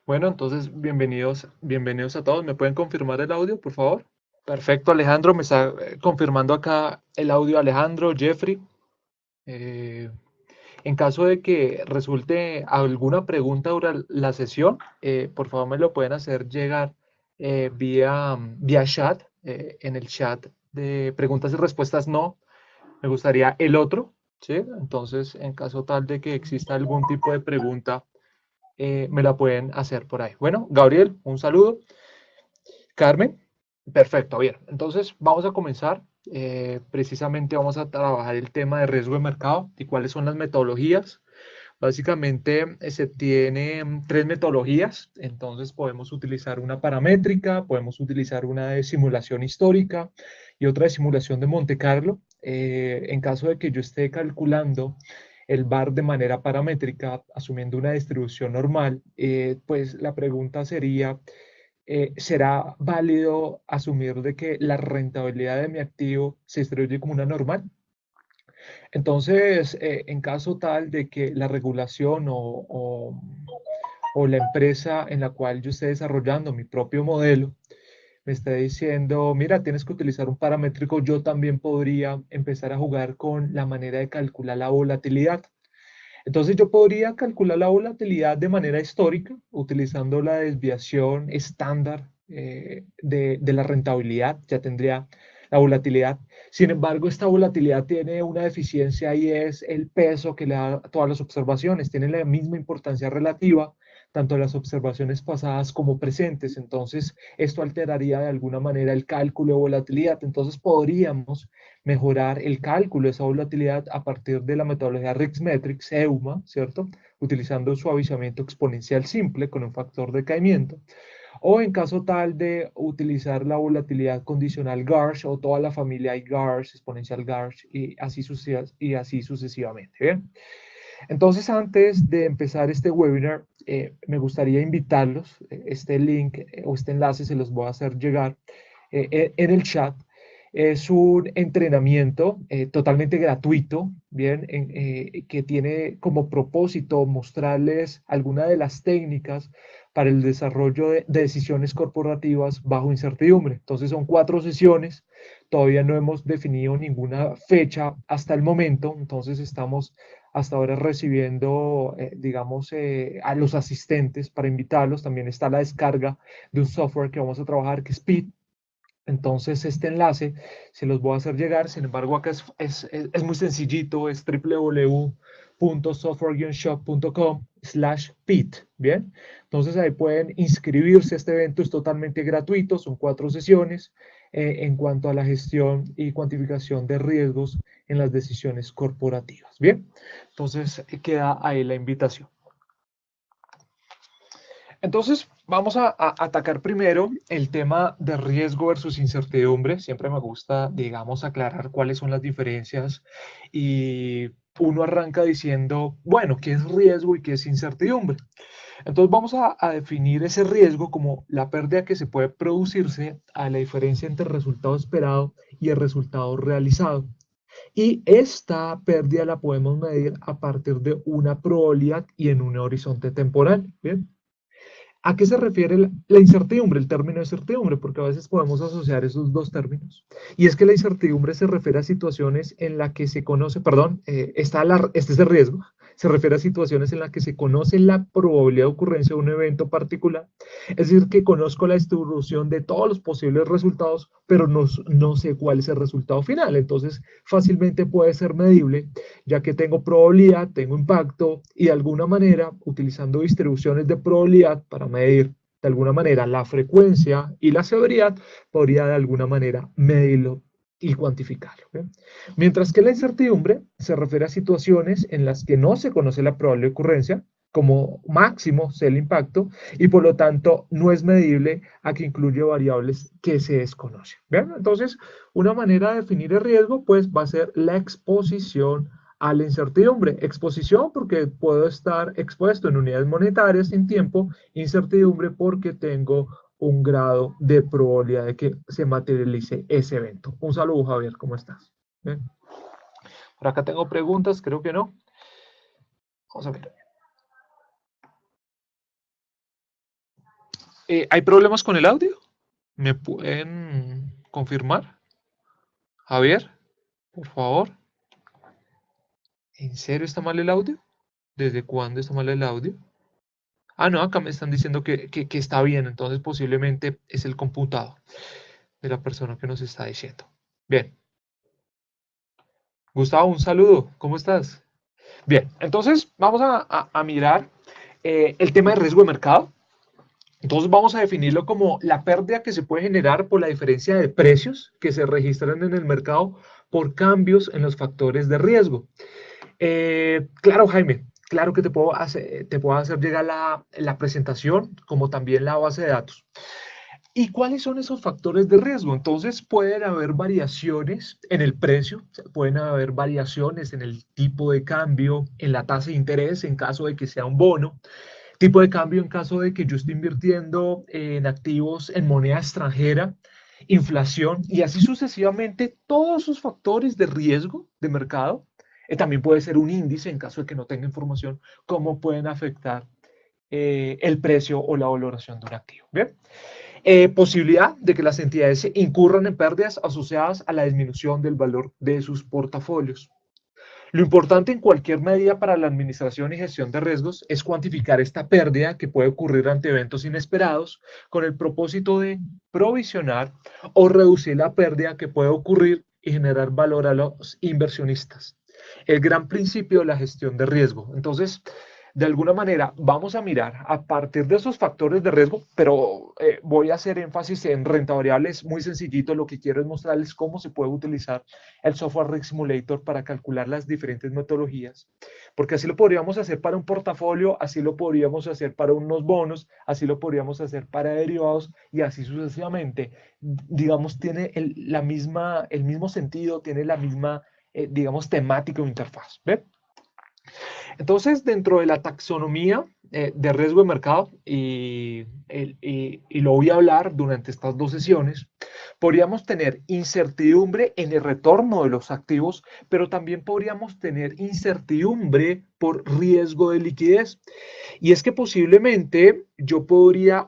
Bueno, entonces bienvenidos a todos. ¿Me pueden confirmar el audio, por favor? Perfecto, Alejandro, me está confirmando acá el audio Alejandro, Jeffrey. Eh, en caso de que resulte alguna pregunta durante la sesión, por favor me lo pueden hacer llegar vía chat, en el chat de preguntas y respuestas no. Me gustaría el otro, ¿sí? Entonces, en caso tal de que exista algún tipo de pregunta, me la pueden hacer por ahí. Bueno, Gabriel, un saludo. Carmen, perfecto, bien. Entonces vamos a comenzar. Precisamente vamos a trabajar el tema de riesgo de mercado y cuáles son las metodologías. Básicamente se tienen tres metodologías, entonces podemos utilizar una paramétrica, podemos utilizar una de simulación histórica y otra de simulación de Monte Carlo. En caso de que yo esté calculando el VAR de manera paramétrica, asumiendo una distribución normal, pues la pregunta sería, ¿será válido asumir de que la rentabilidad de mi activo se distribuye como una normal? Entonces, en caso tal de que la regulación o la empresa en la cual yo esté desarrollando mi propio modelo me esté diciendo, mira, tienes que utilizar un paramétrico, yo también podría empezar a jugar con la manera de calcular la volatilidad. Entonces yo podría calcular la volatilidad de manera histórica, utilizando la desviación estándar de la rentabilidad, ya tendría la volatilidad. Sin embargo, esta volatilidad tiene una deficiencia y es el peso que le da a todas las observaciones. Tiene la misma importancia relativa, tanto las observaciones pasadas como presentes. Entonces, esto alteraría de alguna manera el cálculo de volatilidad. Entonces, podríamos mejorar el cálculo de esa volatilidad a partir de la metodología RIX-METRICS, EUMA, ¿cierto? Utilizando suavizamiento exponencial simple con un factor de caimiento, o en caso tal de utilizar la volatilidad condicional GARCH o toda la familia GARCH, exponencial GARCH y así sucesivamente. ¿Bien? Entonces, antes de empezar este webinar, me gustaría invitarlos, este link o este enlace se los voy a hacer llegar en el chat. Es un entrenamiento totalmente gratuito, bien, que tiene como propósito mostrarles algunas de las técnicas para el desarrollo de decisiones corporativas bajo incertidumbre. Entonces son 4 sesiones, todavía no hemos definido ninguna fecha hasta el momento, entonces estamos hasta ahora recibiendo, digamos, a los asistentes para invitarlos. También está la descarga de un software que vamos a trabajar, que es Speed. Entonces, este enlace se los voy a hacer llegar. Sin embargo, acá es muy sencillito, es www.software-shop.com/pit. Bien, entonces ahí pueden inscribirse. Este evento es totalmente gratuito, son 4 sesiones en cuanto a la gestión y cuantificación de riesgos en las decisiones corporativas. Bien, entonces queda ahí la invitación. Entonces, vamos a atacar primero el tema de riesgo versus incertidumbre. Siempre me gusta, digamos, aclarar cuáles son las diferencias y uno arranca diciendo, bueno, ¿qué es riesgo y qué es incertidumbre? Entonces vamos a definir ese riesgo como la pérdida que se puede producirse a la diferencia entre el resultado esperado y el resultado realizado. Y esta pérdida la podemos medir a partir de una probabilidad y en un horizonte temporal. ¿Bien? ¿A qué se refiere la incertidumbre, el término incertidumbre? Porque a veces podemos asociar esos dos términos. Y es que la incertidumbre se refiere a situaciones en las que se conoce, perdón, este es el riesgo, se refiere a situaciones en las que se conoce la probabilidad de ocurrencia de un evento particular. Es decir, que conozco la distribución de todos los posibles resultados, pero no sé cuál es el resultado final. Entonces, fácilmente puede ser medible, ya que tengo probabilidad, tengo impacto y de alguna manera, utilizando distribuciones de probabilidad para medir de alguna manera la frecuencia y la severidad, podría de alguna manera medirlo y cuantificarlo. ¿Bien? Mientras que la incertidumbre se refiere a situaciones en las que no se conoce la probable ocurrencia, como máximo sea el impacto, y por lo tanto no es medible a que incluye variables que se desconocen. ¿Bien? Entonces, una manera de definir el riesgo pues va a ser la exposición a la incertidumbre. Exposición porque puedo estar expuesto en unidades monetarias en tiempo, incertidumbre porque tengo un grado de probabilidad de que se materialice ese evento. Un saludo, Javier, ¿cómo estás? Bien. Por acá tengo preguntas, creo que no. Vamos a ver. ¿Hay problemas con el audio? ¿Me pueden confirmar? Javier, por favor. ¿En serio está mal el audio? ¿Desde cuándo está mal el audio? Ah, no, acá me están diciendo que está bien, entonces posiblemente es el computador de la persona que nos está diciendo. Bien, Gustavo, un saludo, ¿cómo estás? Bien, entonces vamos a mirar el tema de riesgo de mercado. Entonces vamos a definirlo como la pérdida que se puede generar por la diferencia de precios que se registran en el mercado por cambios en los factores de riesgo. Claro, Jaime, claro que te puedo hacer llegar la presentación como también la base de datos. ¿Y cuáles son esos factores de riesgo? Entonces pueden haber variaciones en el precio, pueden haber variaciones en el tipo de cambio, en la tasa de interés en caso de que sea un bono, tipo de cambio en caso de que yo esté invirtiendo en activos en moneda extranjera, inflación y así sucesivamente, todos esos factores de riesgo de mercado, también puede ser un índice en caso de que no tenga información, cómo pueden afectar el precio o la valoración de un activo. ¿Bien? Posibilidad de que las entidades incurran en pérdidas asociadas a la disminución del valor de sus portafolios. Lo importante en cualquier medida para la administración y gestión de riesgos es cuantificar esta pérdida que puede ocurrir ante eventos inesperados con el propósito de provisionar o reducir la pérdida que puede ocurrir y generar valor a los inversionistas. El gran principio de la gestión de riesgo. Entonces, de alguna manera, vamos a mirar a partir de esos factores de riesgo, pero voy a hacer énfasis en renta variable, es muy sencillito, lo que quiero es mostrarles cómo se puede utilizar el software Risk Simulator para calcular las diferentes metodologías, porque así lo podríamos hacer para un portafolio, así lo podríamos hacer para unos bonos, así lo podríamos hacer para derivados y así sucesivamente. Digamos, tiene el mismo sentido, tiene la misma, digamos, temática o interfaz. ¿Ve? Entonces, dentro de la taxonomía de riesgo de mercado, y lo voy a hablar durante estas dos sesiones, podríamos tener incertidumbre en el retorno de los activos, pero también podríamos tener incertidumbre por riesgo de liquidez. Y es que posiblemente yo podría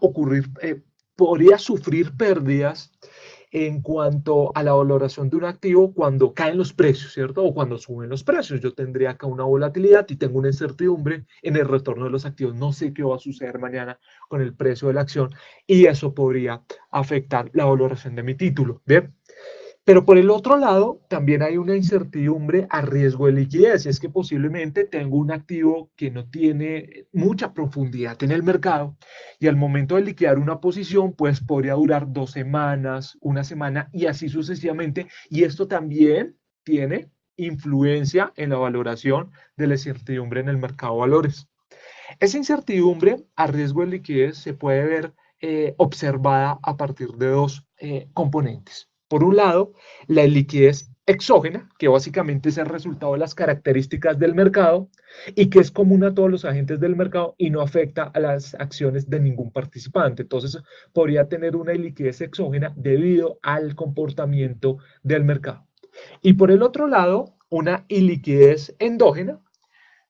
sufrir pérdidas en cuanto a la valoración de un activo cuando caen los precios, ¿cierto? O cuando suben los precios. Yo tendría acá una volatilidad y tengo una incertidumbre en el retorno de los activos. No sé qué va a suceder mañana con el precio de la acción y eso podría afectar la valoración de mi título. ¿Bien? Pero por el otro lado, también hay una incertidumbre a riesgo de liquidez. Es que posiblemente tengo un activo que no tiene mucha profundidad en el mercado y al momento de liquidar una posición, pues podría durar 2 semanas, una semana y así sucesivamente. Y esto también tiene influencia en la valoración de la incertidumbre en el mercado de valores. Esa incertidumbre a riesgo de liquidez se puede ver observada a partir de dos componentes. Por un lado, la liquidez exógena, que básicamente es el resultado de las características del mercado y que es común a todos los agentes del mercado y no afecta a las acciones de ningún participante. Entonces, podría tener una liquidez exógena debido al comportamiento del mercado. Y por el otro lado, una iliquidez endógena,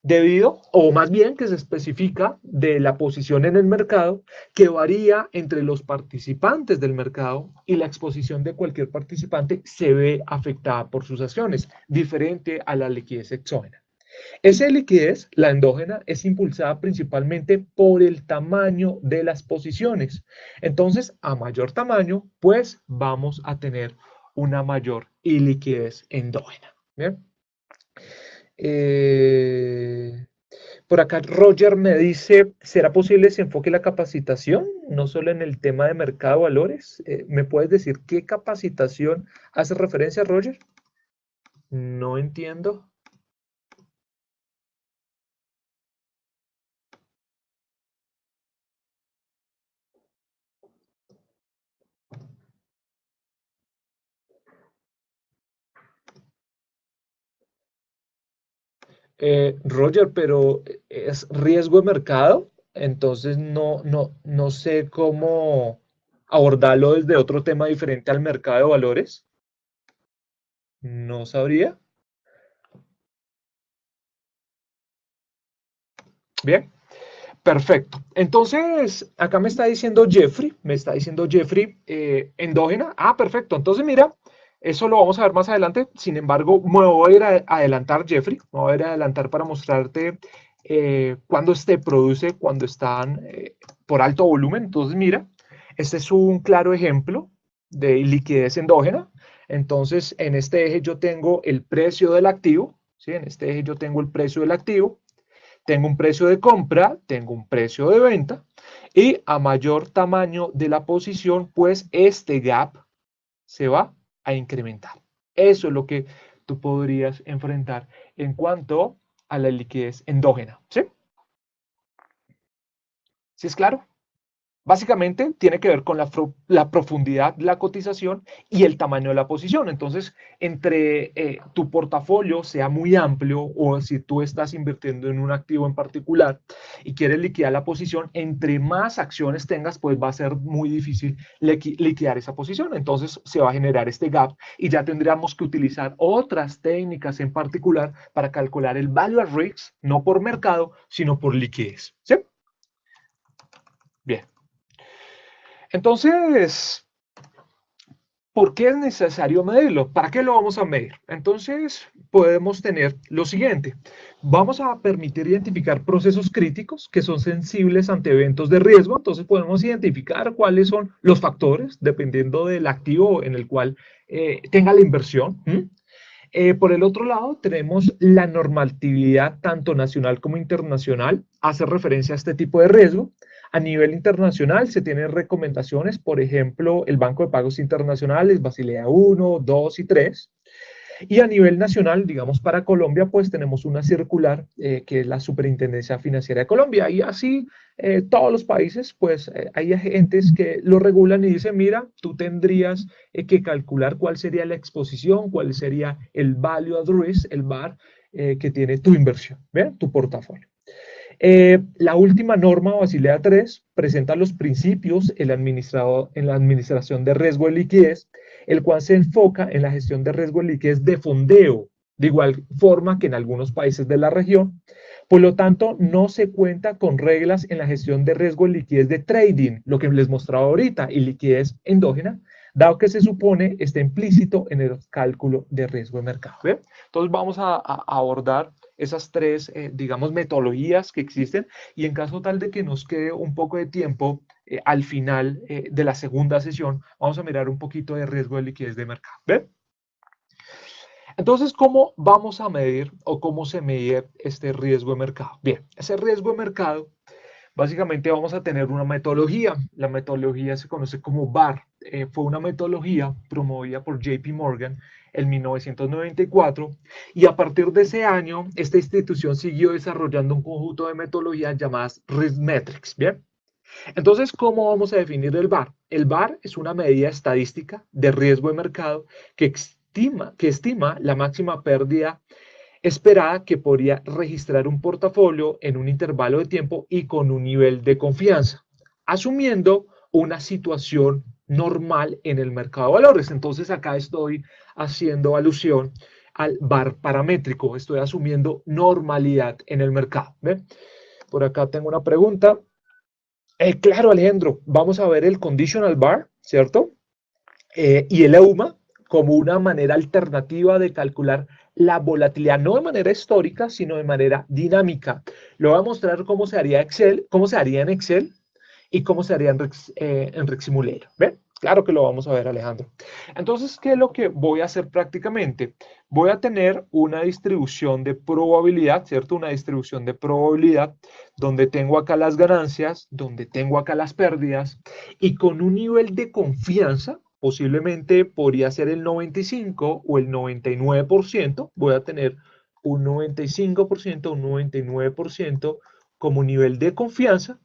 debido, o más bien que se especifica de la posición en el mercado que varía entre los participantes del mercado y la exposición de cualquier participante se ve afectada por sus acciones, diferente a la liquidez exógena. Esa liquidez, la endógena, es impulsada principalmente por el tamaño de las posiciones. Entonces, a mayor tamaño, pues vamos a tener una mayor iliquidez endógena. ¿Bien? Eh, por acá Roger me dice, ¿será posible se enfoque la capacitación, no solo en el tema de mercado de valores? ¿Me puedes decir qué capacitación hace referencia, Roger? No entiendo. Roger, pero es riesgo de mercado, entonces no sé cómo abordarlo desde otro tema diferente al mercado de valores. No sabría. Bien. Perfecto. Entonces, acá me está diciendo Jeffrey, endógena. Ah, perfecto. Entonces, mira, eso lo vamos a ver más adelante. Sin embargo, me voy a ir a adelantar, Jeffrey. Me voy a ir a adelantar para mostrarte cuando produce, cuando están por alto volumen. Entonces, mira, este es un claro ejemplo de liquidez endógena. Entonces, en este eje yo tengo el precio del activo, ¿sí? En este eje yo tengo el precio del activo. Tengo un precio de compra, tengo un precio de venta y a mayor tamaño de la posición, pues este gap se va a incrementar. Eso es lo que tú podrías enfrentar en cuanto a la liquidez endógena. ¿Sí? ¿Sí es claro? Básicamente tiene que ver con la profundidad de la cotización y el tamaño de la posición. Entonces, entre tu portafolio sea muy amplio o si tú estás invirtiendo en un activo en particular y quieres liquidar la posición, entre más acciones tengas, pues va a ser muy difícil liquidar esa posición. Entonces, se va a generar este gap y ya tendríamos que utilizar otras técnicas en particular para calcular el value at risk, no por mercado, sino por liquidez. ¿Sí? Bien. Entonces, ¿por qué es necesario medirlo? ¿Para qué lo vamos a medir? Entonces, podemos tener lo siguiente. Vamos a permitir identificar procesos críticos que son sensibles ante eventos de riesgo. Entonces, podemos identificar cuáles son los factores, dependiendo del activo en el cual tenga la inversión. Por el otro lado, tenemos la normatividad tanto nacional como internacional, hace referencia a este tipo de riesgo. A nivel internacional se tienen recomendaciones, por ejemplo, el Banco de Pagos Internacionales, Basilea 1, 2 y 3. Y a nivel nacional, digamos para Colombia, pues tenemos una circular que es la Superintendencia Financiera de Colombia. Y así todos los países, pues hay agentes que lo regulan y dicen, mira, tú tendrías que calcular cuál sería la exposición, cuál sería el value at risk, el VAR, que tiene tu inversión, ¿ve? Tu portafolio. La última norma, Basilea 3, presenta los principios en la administración de riesgo de liquidez, el cual se enfoca en la gestión de riesgo de liquidez de fondeo, de igual forma que en algunos países de la región. Por lo tanto, no se cuenta con reglas en la gestión de riesgo de liquidez de trading, lo que les mostraba ahorita, y liquidez endógena, dado que se supone está implícito en el cálculo de riesgo de mercado. ¿Ve? Entonces vamos a abordar esas tres, digamos, metodologías que existen y en caso tal de que nos quede un poco de tiempo al final de la segunda sesión, vamos a mirar un poquito de riesgo de liquidez de mercado. ¿Ve? Entonces, ¿cómo vamos a medir o cómo se mide este riesgo de mercado? Bien, ese riesgo de mercado, básicamente vamos a tener una metodología. La metodología se conoce como VAR. Fue una metodología promovida por JP Morgan en 1994 y a partir de ese año esta institución siguió desarrollando un conjunto de metodologías llamadas Risk Metrics. Bien, entonces, ¿cómo vamos a definir el VAR? El VAR es una medida estadística de riesgo de mercado que estima la máxima pérdida esperada que podría registrar un portafolio en un intervalo de tiempo y con un nivel de confianza, asumiendo una situación normal en el mercado de valores. Entonces acá estoy haciendo alusión al VAR paramétrico, estoy asumiendo normalidad en el mercado. ¿Ve? Por acá tengo una pregunta. Claro, Alejandro, vamos a ver el conditional VAR, ¿cierto? Y el EUMA como una manera alternativa de calcular la volatilidad, no de manera histórica, sino de manera dinámica. Lo voy a mostrar cómo se haría Excel, cómo se haría en Excel y cómo se haría en Rex Simulator. ¿Ven? Claro que lo vamos a ver, Alejandro. Entonces, ¿qué es lo que voy a hacer prácticamente? Voy a tener una distribución de probabilidad, ¿cierto? Una distribución de probabilidad donde tengo acá las ganancias, donde tengo acá las pérdidas y con un nivel de confianza, posiblemente podría ser el 95 o el 99%, voy a tener un 95%, un 99% como nivel de confianza.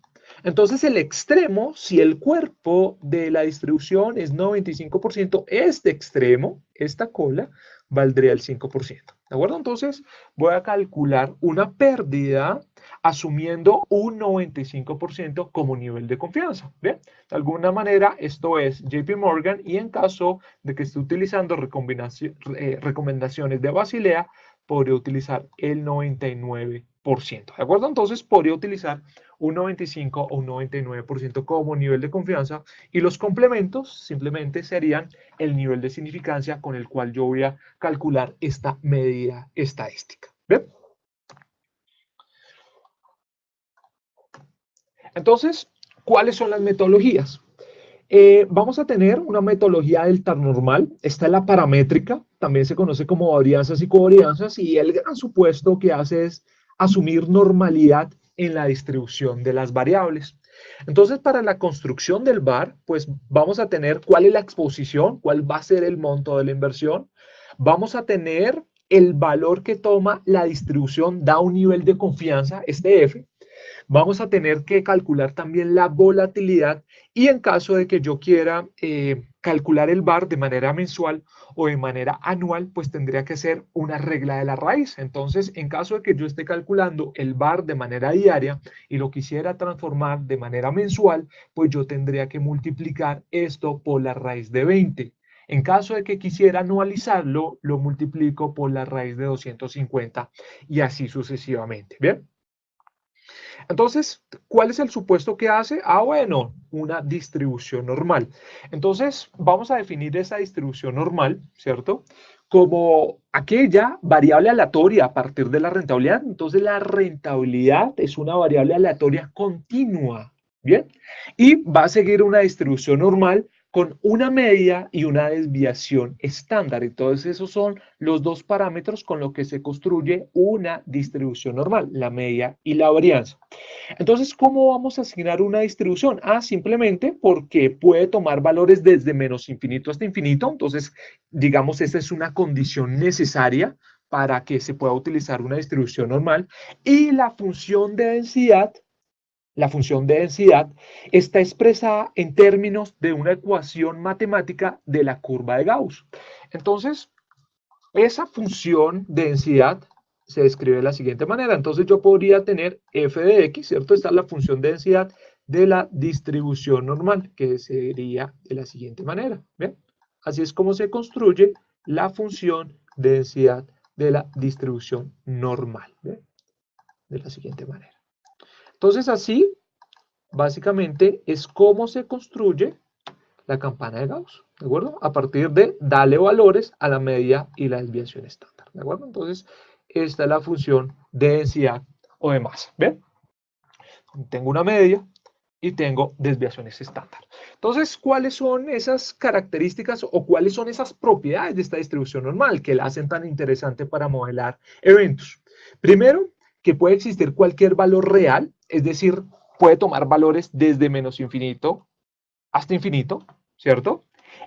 Entonces el extremo, si el cuerpo de la distribución es 95%, este extremo, esta cola, valdría el 5%. ¿De acuerdo? Entonces voy a calcular una pérdida asumiendo un 95% como nivel de confianza. ¿Bien? De alguna manera esto es JP Morgan y en caso de que esté utilizando recomendaciones de Basilea, podría utilizar el 99%. ¿De acuerdo? Entonces podría utilizar un 95 o un 99% como nivel de confianza, y los complementos simplemente serían el nivel de significancia con el cual yo voy a calcular esta medida estadística. ¿Ven? Entonces, ¿cuáles son las metodologías? Vamos a tener una metodología delta normal. Esta es la paramétrica, también se conoce como varianzas y covarianzas, y el gran supuesto que hace es asumir normalidad en la distribución de las variables. Entonces, para la construcción del VAR, pues vamos a tener cuál es la exposición, cuál va a ser el monto de la inversión. Vamos a tener el valor que toma la distribución, da un nivel de confianza, este F. Vamos a tener que calcular también la volatilidad, y en caso de que yo quiera calcular el VAR de manera mensual o de manera anual, pues tendría que ser una regla de la raíz. Entonces, en caso de que yo esté calculando el VAR de manera diaria y lo quisiera transformar de manera mensual, pues yo tendría que multiplicar esto por la raíz de 20. En caso de que quisiera anualizarlo, lo multiplico por la raíz de 250 y así sucesivamente. ¿Bien? Entonces, ¿cuál es el supuesto que hace? Ah, bueno, una distribución normal. Entonces, vamos a definir esa distribución normal, ¿cierto? Como aquella variable aleatoria a partir de la rentabilidad. Entonces, la rentabilidad es una variable aleatoria continua, ¿bien? Y va a seguir una distribución normal con una media y una desviación estándar. Entonces, esos son los dos parámetros con los que se construye una distribución normal, la media y la varianza. Entonces, ¿cómo vamos a asignar una distribución? Ah, simplemente porque puede tomar valores desde menos infinito hasta infinito. Entonces, digamos, esta es una condición necesaria para que se pueda utilizar una distribución normal. Y la función de densidad está expresada en términos de una ecuación matemática de la curva de Gauss. Entonces, esa función de densidad se describe de la siguiente manera. Entonces yo podría tener f de x, ¿cierto? Esta es la función de densidad de la distribución normal, que sería de la siguiente manera. ¿Bien? Así es como se construye la función de densidad de la distribución normal. ¿Bien? De la siguiente manera. Entonces así, básicamente, es como se construye la campana de Gauss, ¿de acuerdo? A partir de darle valores a la media y la desviación estándar, ¿de acuerdo? Entonces, esta es la función de densidad o de masa, ¿ven? Tengo una media y tengo desviaciones estándar. Entonces, ¿cuáles son esas características o cuáles son esas propiedades de esta distribución normal que la hacen tan interesante para modelar eventos? Primero, que puede existir cualquier valor real, es decir, puede tomar valores desde menos infinito hasta infinito, ¿cierto?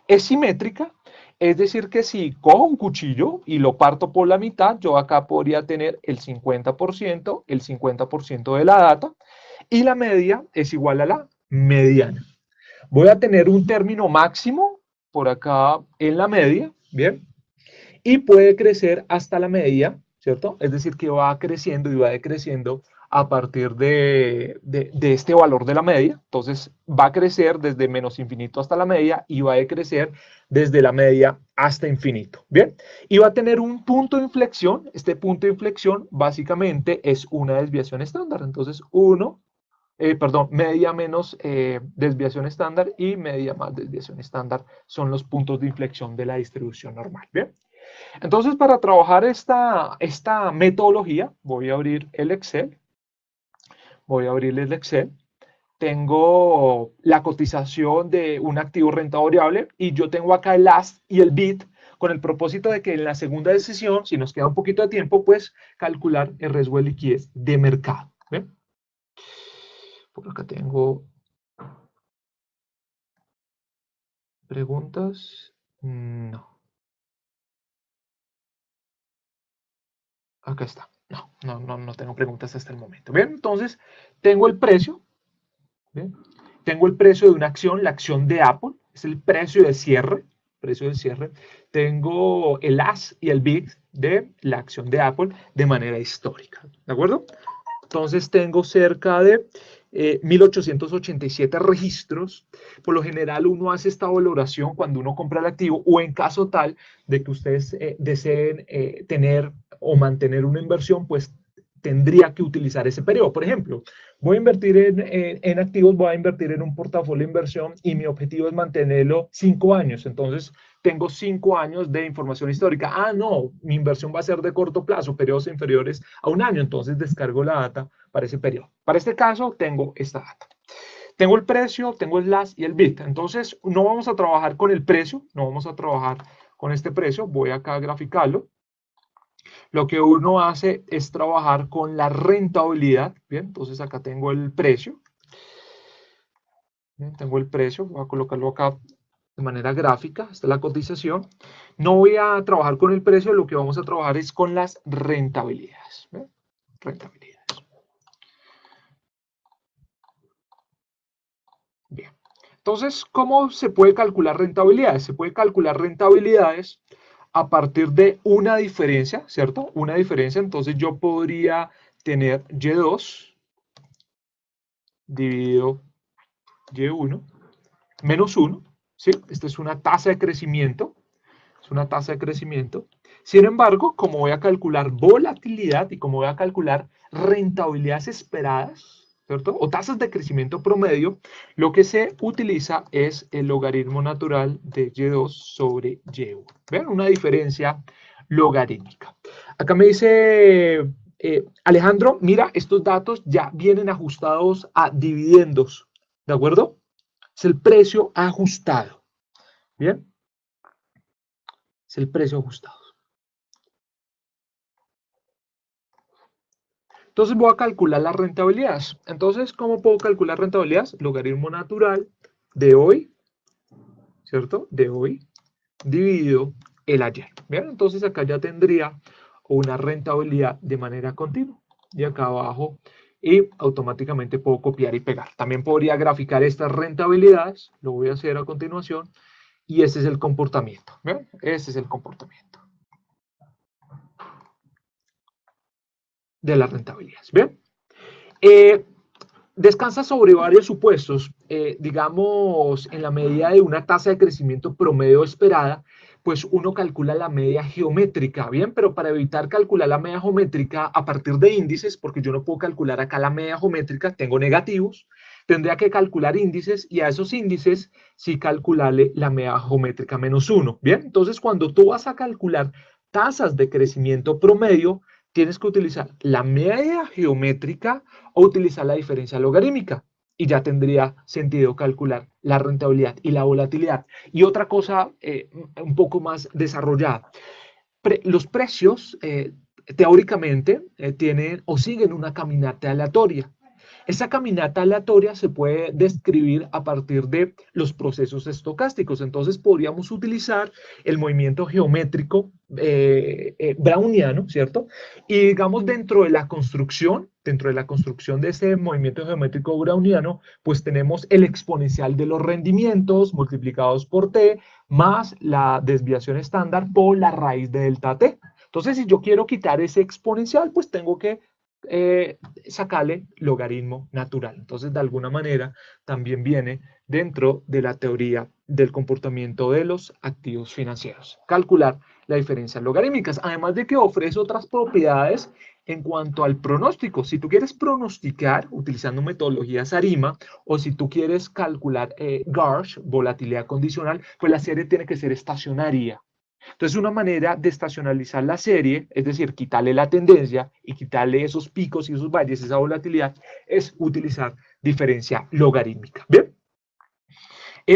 Es simétrica, es decir que si cojo un cuchillo y lo parto por la mitad, yo acá podría tener el 50% de la data, y la media es igual a la mediana. Voy a tener un término máximo por acá en la media, ¿bien? Y puede crecer hasta la media, ¿cierto? Es decir, que va creciendo y va decreciendo a partir de este valor de la media. Entonces, va a crecer desde menos infinito hasta la media y va a decrecer desde la media hasta infinito. ¿Bien? Y va a tener un punto de inflexión. Este punto de inflexión básicamente es una desviación estándar. Entonces, media menos desviación estándar y media más desviación estándar son los puntos de inflexión de la distribución normal. ¿Bien? Entonces, para trabajar esta metodología, voy a abrir el Excel. Voy a abrir el Excel. Tengo la cotización de un activo renta variable y yo tengo acá el ASK y el BIT con el propósito de que en la segunda decisión, si nos queda un poquito de tiempo, pues calcular el riesgo de liquidez de mercado. ¿Ven? Por acá tengo preguntas. No. Acá está. No tengo preguntas hasta el momento. Bien, entonces tengo el precio. ¿Bien? Tengo el precio de una acción, la acción de Apple, es el precio de cierre. Tengo el AS y el BIT de la acción de Apple de manera histórica. ¿De acuerdo? Entonces tengo cerca de 1887 registros. Por lo general uno hace esta valoración cuando uno compra el activo o en caso tal de que ustedes deseen tener o mantener una inversión, pues tendría que utilizar ese periodo. Por ejemplo, voy a invertir en activos, voy a invertir en un portafolio de inversión y mi objetivo es mantenerlo 5 años. Entonces, tengo 5 años de información histórica. Ah, no, mi inversión va a ser de corto plazo, periodos inferiores a un año. Entonces, descargo la data para ese periodo. Para este caso, tengo esta data. Tengo el precio, tengo el LAS y el BIT. Entonces, no vamos a trabajar con el precio, no vamos a trabajar con este precio. Voy acá a graficarlo. Lo que uno hace es trabajar con la rentabilidad. Bien, entonces acá tengo el precio. Bien, tengo el precio, voy a colocarlo acá de manera gráfica. Esta es la cotización. No voy a trabajar con el precio, lo que vamos a trabajar es con las rentabilidades. ¿Bien? Rentabilidades. Bien. Entonces, ¿cómo se puede calcular rentabilidades? Se puede calcular rentabilidades a partir de una diferencia, ¿cierto? Una diferencia, entonces yo podría tener Y2 dividido Y1 menos 1, ¿sí? Esta es una tasa de crecimiento, es una tasa de crecimiento. Sin embargo, como voy a calcular volatilidad y como voy a calcular rentabilidades esperadas, ¿cierto? O tasas de crecimiento promedio, lo que se utiliza es el logaritmo natural de Y2 sobre Y1. ¿Ven? Una diferencia logarítmica. Acá me dice Alejandro, mira, estos datos ya vienen ajustados a dividendos, ¿de acuerdo? Es el precio ajustado. ¿Bien? Es el precio ajustado. Entonces voy a calcular las rentabilidades. Entonces, ¿cómo puedo calcular rentabilidades? Logaritmo natural de hoy, ¿cierto? De hoy dividido el ayer. ¿Bien? Entonces acá ya tendría una rentabilidad de manera continua. Y acá abajo, y automáticamente puedo copiar y pegar. También podría graficar estas rentabilidades. Lo voy a hacer a continuación. Y ese es el comportamiento. ¿Ven? Ese es el comportamiento de las rentabilidades. ¿Bien? Eh, Descansa sobre varios supuestos, digamos, en la medida de una tasa de crecimiento promedio esperada, pues uno calcula la media geométrica, ¿bien? Pero para evitar calcular la media geométrica a partir de índices, porque yo no puedo calcular acá la media geométrica, tengo negativos, tendría que calcular índices y a esos índices sí calcularle la media geométrica menos 1, ¿bien? Entonces, cuando tú vas a calcular tasas de crecimiento promedio, tienes que utilizar la media geométrica o utilizar la diferencia logarítmica y ya tendría sentido calcular la rentabilidad y la volatilidad. Y otra cosa un poco más desarrollada, los precios teóricamente tienen o siguen una caminata aleatoria. Esa caminata aleatoria se puede describir a partir de los procesos estocásticos. Entonces podríamos utilizar el movimiento geométrico browniano, ¿cierto? Y digamos dentro de la construcción de ese movimiento geométrico browniano, pues tenemos el exponencial de los rendimientos multiplicados por t más la desviación estándar por la raíz de delta t. Entonces, si yo quiero quitar ese exponencial, pues tengo que sacarle logaritmo natural. Entonces, de alguna manera, también viene dentro de la teoría del comportamiento de los activos financieros. Calcular la diferencia logarítmicas, además de que ofrece otras propiedades en cuanto al pronóstico. Si tú quieres pronosticar utilizando metodologías ARIMA o si tú quieres calcular GARCH, volatilidad condicional, pues la serie tiene que ser estacionaria. Entonces, una manera de estacionalizar la serie, es decir, quitarle la tendencia y quitarle esos picos y esos valles, esa volatilidad, es utilizar diferencia logarítmica. ¿Bien?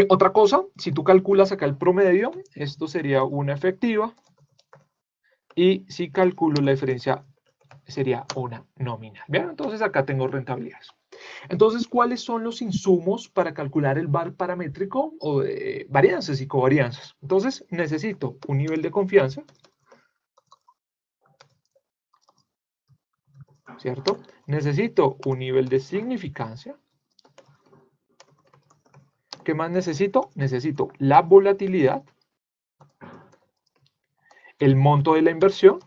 Otra cosa, si tú calculas acá el promedio, esto sería una efectiva. Y si calculo la diferencia, sería una nominal. ¿Bien? Entonces, acá tengo rentabilidades. Entonces, ¿cuáles son los insumos para calcular el VAR paramétrico o varianzas y covarianzas? Entonces, necesito un nivel de confianza, ¿cierto? Necesito un nivel de significancia. ¿Qué más necesito? Necesito la volatilidad, el monto de la inversión,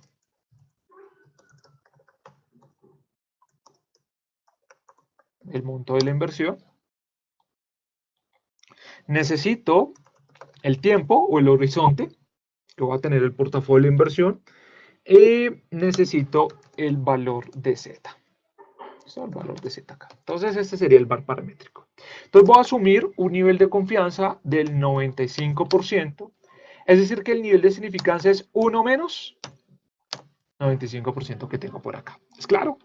necesito el tiempo o el horizonte que va a tener el portafolio de inversión y necesito el valor de Z. El valor de Z acá. Entonces este sería el VAR paramétrico. Entonces voy a asumir un nivel de confianza del 95%, es decir que el nivel de significancia es 1 menos 95% que tengo por acá. ¿Es claro?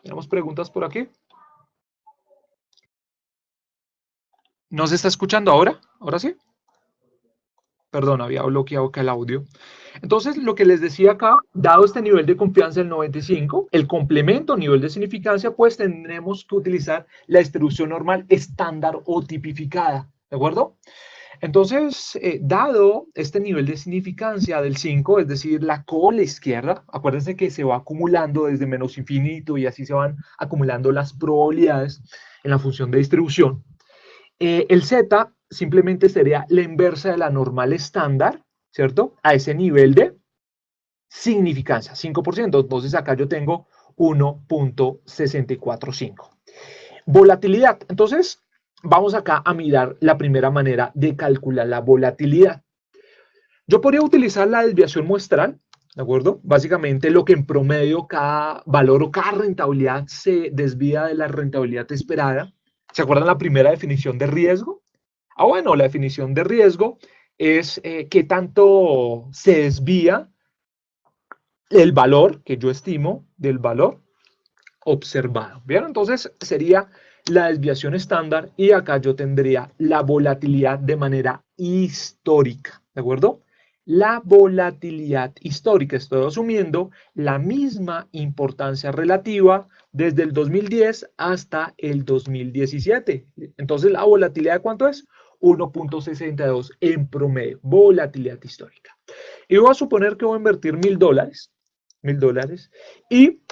¿Tenemos preguntas por aquí? ¿No se está escuchando ahora? ¿Ahora sí? Perdón, había bloqueado acá el audio. Entonces, lo que les decía acá, dado este nivel de confianza del 95, el complemento nivel de significancia, pues tendremos que utilizar la distribución normal estándar o tipificada, ¿de acuerdo? Entonces, dado este nivel de significancia del 5, es decir, la cola izquierda, acuérdense que se va acumulando desde menos infinito y así se van acumulando las probabilidades en la función de distribución. El Z simplemente sería la inversa de la normal estándar, ¿cierto? A ese nivel de significancia, 5%. Entonces acá yo tengo 1.645. Volatilidad. Entonces, vamos acá a mirar la primera manera de calcular la volatilidad. Yo podría utilizar la desviación muestral, ¿de acuerdo? Básicamente lo que en promedio cada valor o cada rentabilidad se desvía de la rentabilidad esperada. ¿Se acuerdan la primera definición de riesgo? Bueno, la definición de riesgo es qué tanto se desvía el valor que yo estimo del valor observado. ¿Bien? Entonces sería la desviación estándar y acá yo tendría la volatilidad de manera histórica. ¿De acuerdo? La volatilidad histórica. Estoy asumiendo la misma importancia relativa desde el 2010 hasta el 2017. Entonces, ¿la volatilidad cuánto es? 1.62 en promedio. Volatilidad histórica. Y voy a suponer que voy a invertir $1.000 y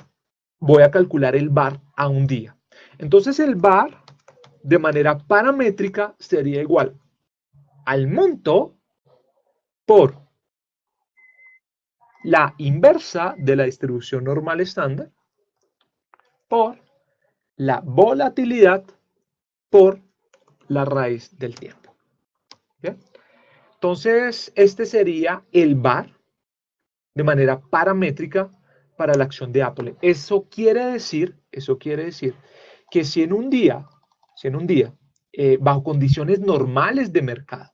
voy a calcular el VAR a un día. Entonces el VAR de manera paramétrica sería igual al monto por la inversa de la distribución normal estándar por la volatilidad por la raíz del tiempo. ¿Bien? Entonces este sería el VAR de manera paramétrica para la acción de Apple. Eso quiere decir que si en un día, bajo condiciones normales de mercado,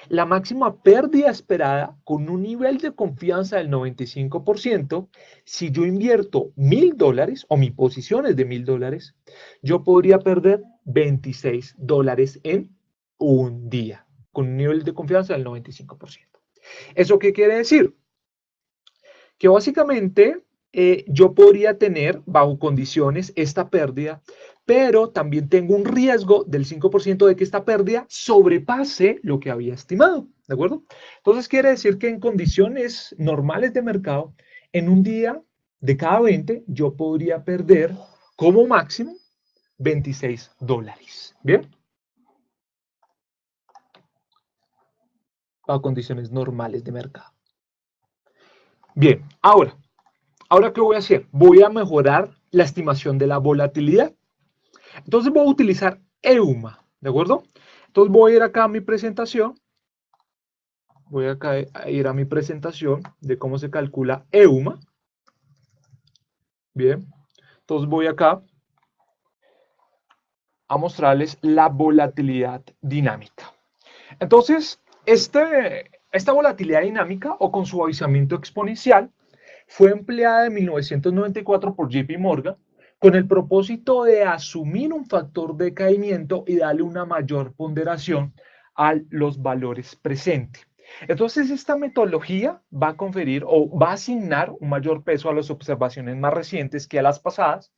la máxima pérdida esperada con un nivel de confianza del 95%, si yo invierto $1.000 o mi posición es de $1.000, yo podría perder $26 en un día, con un nivel de confianza del 95%. ¿Eso qué quiere decir? Que básicamente yo podría tener bajo condiciones esta pérdida, pero también tengo un riesgo del 5% de que esta pérdida sobrepase lo que había estimado, ¿de acuerdo? Entonces quiere decir que en condiciones normales de mercado, en un día de cada 20, yo podría perder como máximo $26. ¿Bien? Bajo condiciones normales de mercado. Bien, ahora ¿qué voy a hacer? Voy a mejorar la estimación de la volatilidad. Entonces voy a utilizar EUMA, ¿de acuerdo? Entonces voy a ir acá a mi presentación. Voy acá a ir a mi presentación de cómo se calcula EUMA. Bien. Entonces voy acá a mostrarles la volatilidad dinámica. Entonces, esta volatilidad dinámica o con suavizamiento exponencial fue empleada en 1994 por JP Morgan con el propósito de asumir un factor de caimiento y darle una mayor ponderación a los valores presentes. Entonces, esta metodología va a conferir o va a asignar un mayor peso a las observaciones más recientes que a las pasadas.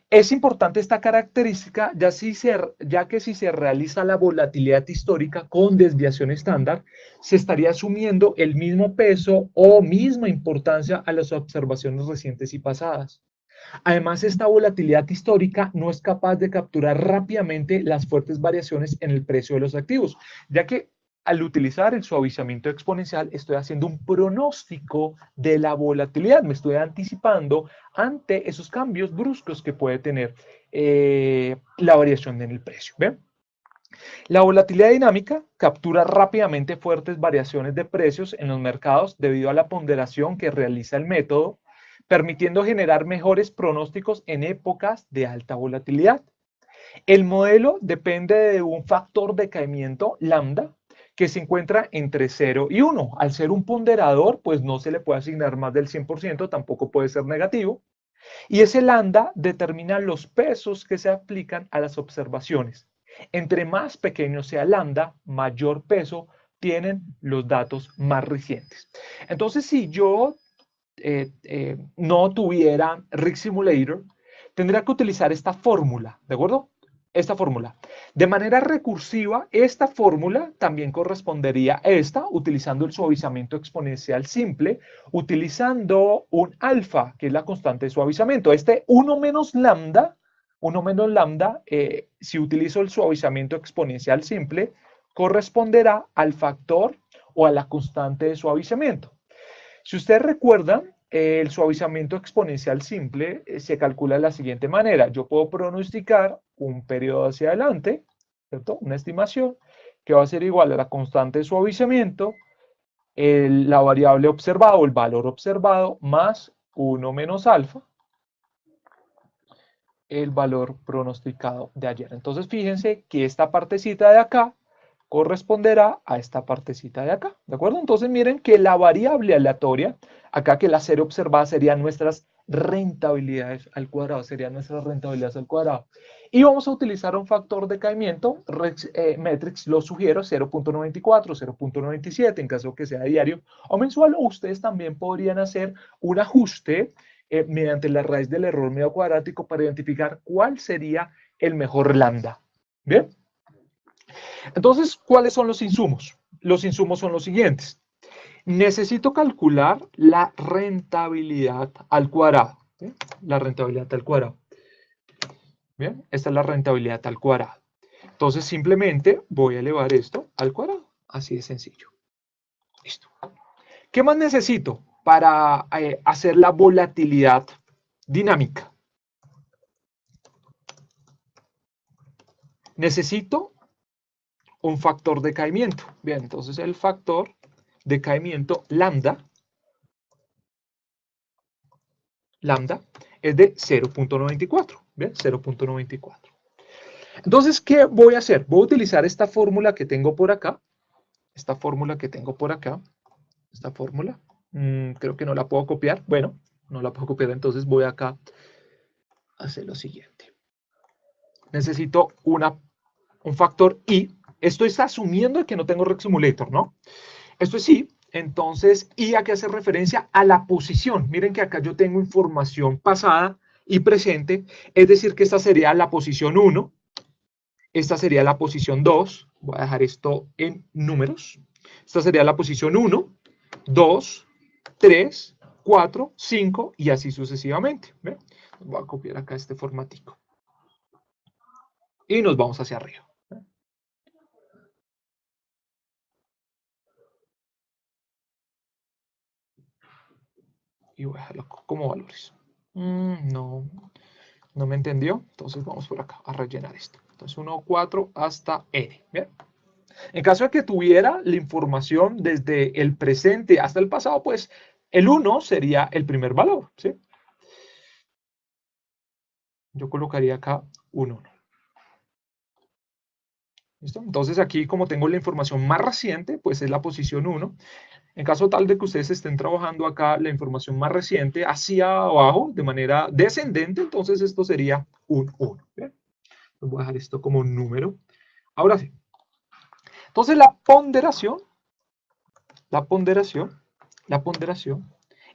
Es importante esta característica, ya que si se realiza la volatilidad histórica con desviación estándar, se estaría asumiendo el mismo peso o misma importancia a las observaciones recientes y pasadas. Además, esta volatilidad histórica no es capaz de capturar rápidamente las fuertes variaciones en el precio de los activos, ya que al utilizar el suavizamiento exponencial estoy haciendo un pronóstico de la volatilidad, me estoy anticipando ante esos cambios bruscos que puede tener la variación en el precio. ¿Ven? La volatilidad dinámica captura rápidamente fuertes variaciones de precios en los mercados debido a la ponderación que realiza el método, permitiendo generar mejores pronósticos en épocas de alta volatilidad. El modelo depende de un factor de caimiento lambda que se encuentra entre 0 y 1. Al ser un ponderador, pues no se le puede asignar más del 100%, tampoco puede ser negativo. Y ese lambda determina los pesos que se aplican a las observaciones. Entre más pequeño sea lambda, mayor peso tienen los datos más recientes. Entonces, si yo no tuviera Rig Simulator, tendría que utilizar esta fórmula, ¿de acuerdo? Esta fórmula. De manera recursiva, esta fórmula también correspondería a esta, utilizando el suavizamiento exponencial simple, utilizando un alfa, que es la constante de suavizamiento. Este 1 menos lambda, si utilizo el suavizamiento exponencial simple, corresponderá al factor o a la constante de suavizamiento. Si ustedes recuerdan, el suavizamiento exponencial simple se calcula de la siguiente manera. Yo puedo pronosticar un periodo hacia adelante, ¿cierto? Una estimación que va a ser igual a la constante de suavizamiento, la variable observada o el valor observado, más 1 menos alfa, el valor pronosticado de ayer. Entonces, fíjense que esta partecita de acá corresponderá a esta partecita de acá, ¿de acuerdo? Entonces miren que la variable aleatoria, acá que la serie observada serían nuestras rentabilidades al cuadrado, Y vamos a utilizar un factor de caimiento, Metrics lo sugiero, 0.94, 0.97, en caso que sea diario o mensual, o ustedes también podrían hacer un ajuste mediante la raíz del error medio cuadrático para identificar cuál sería el mejor lambda, ¿bien? Entonces, ¿cuáles son los insumos? Los insumos son los siguientes. Necesito calcular la rentabilidad al cuadrado. ¿Sí? La rentabilidad al cuadrado. Bien, esta es la rentabilidad al cuadrado. Entonces, simplemente voy a elevar esto al cuadrado. Así de sencillo. Listo. ¿Qué más necesito para hacer la volatilidad dinámica? Necesito un factor de caimiento. Bien, entonces el factor de caimiento lambda es de 0.94. ¿Bien? 0.94. Entonces, ¿qué voy a hacer? Voy a utilizar esta fórmula que tengo por acá. Esta fórmula, creo que no la puedo copiar. Bueno, no la puedo copiar, entonces voy acá a hacer lo siguiente. Necesito un factor I. Esto es asumiendo que no tengo Rig Simulator, ¿no? Esto es I. Entonces, I a qué hace referencia a la posición. Miren que acá yo tengo información pasada y presente, es decir, que esta sería la posición 1, esta sería la posición 2, voy a dejar esto en números, esta sería la posición 1, 2, 3, 4, 5 y así sucesivamente. ¿Ve? Voy a copiar acá este formatico. Y nos vamos hacia arriba. Y voy a dejarlo como valores. No me entendió. Entonces vamos por acá a rellenar esto. Entonces 1, 4 hasta n. ¿Bien? En caso de que tuviera la información desde el presente hasta el pasado, pues el 1 sería el primer valor. ¿Sí? Yo colocaría acá un 1. ¿Listo? Entonces aquí, como tengo la información más reciente, pues es la posición 1. En caso tal de que ustedes estén trabajando acá la información más reciente hacia abajo de manera descendente, entonces esto sería un 1. ¿Bien? Voy a dejar esto como un número. Ahora sí. Entonces la ponderación,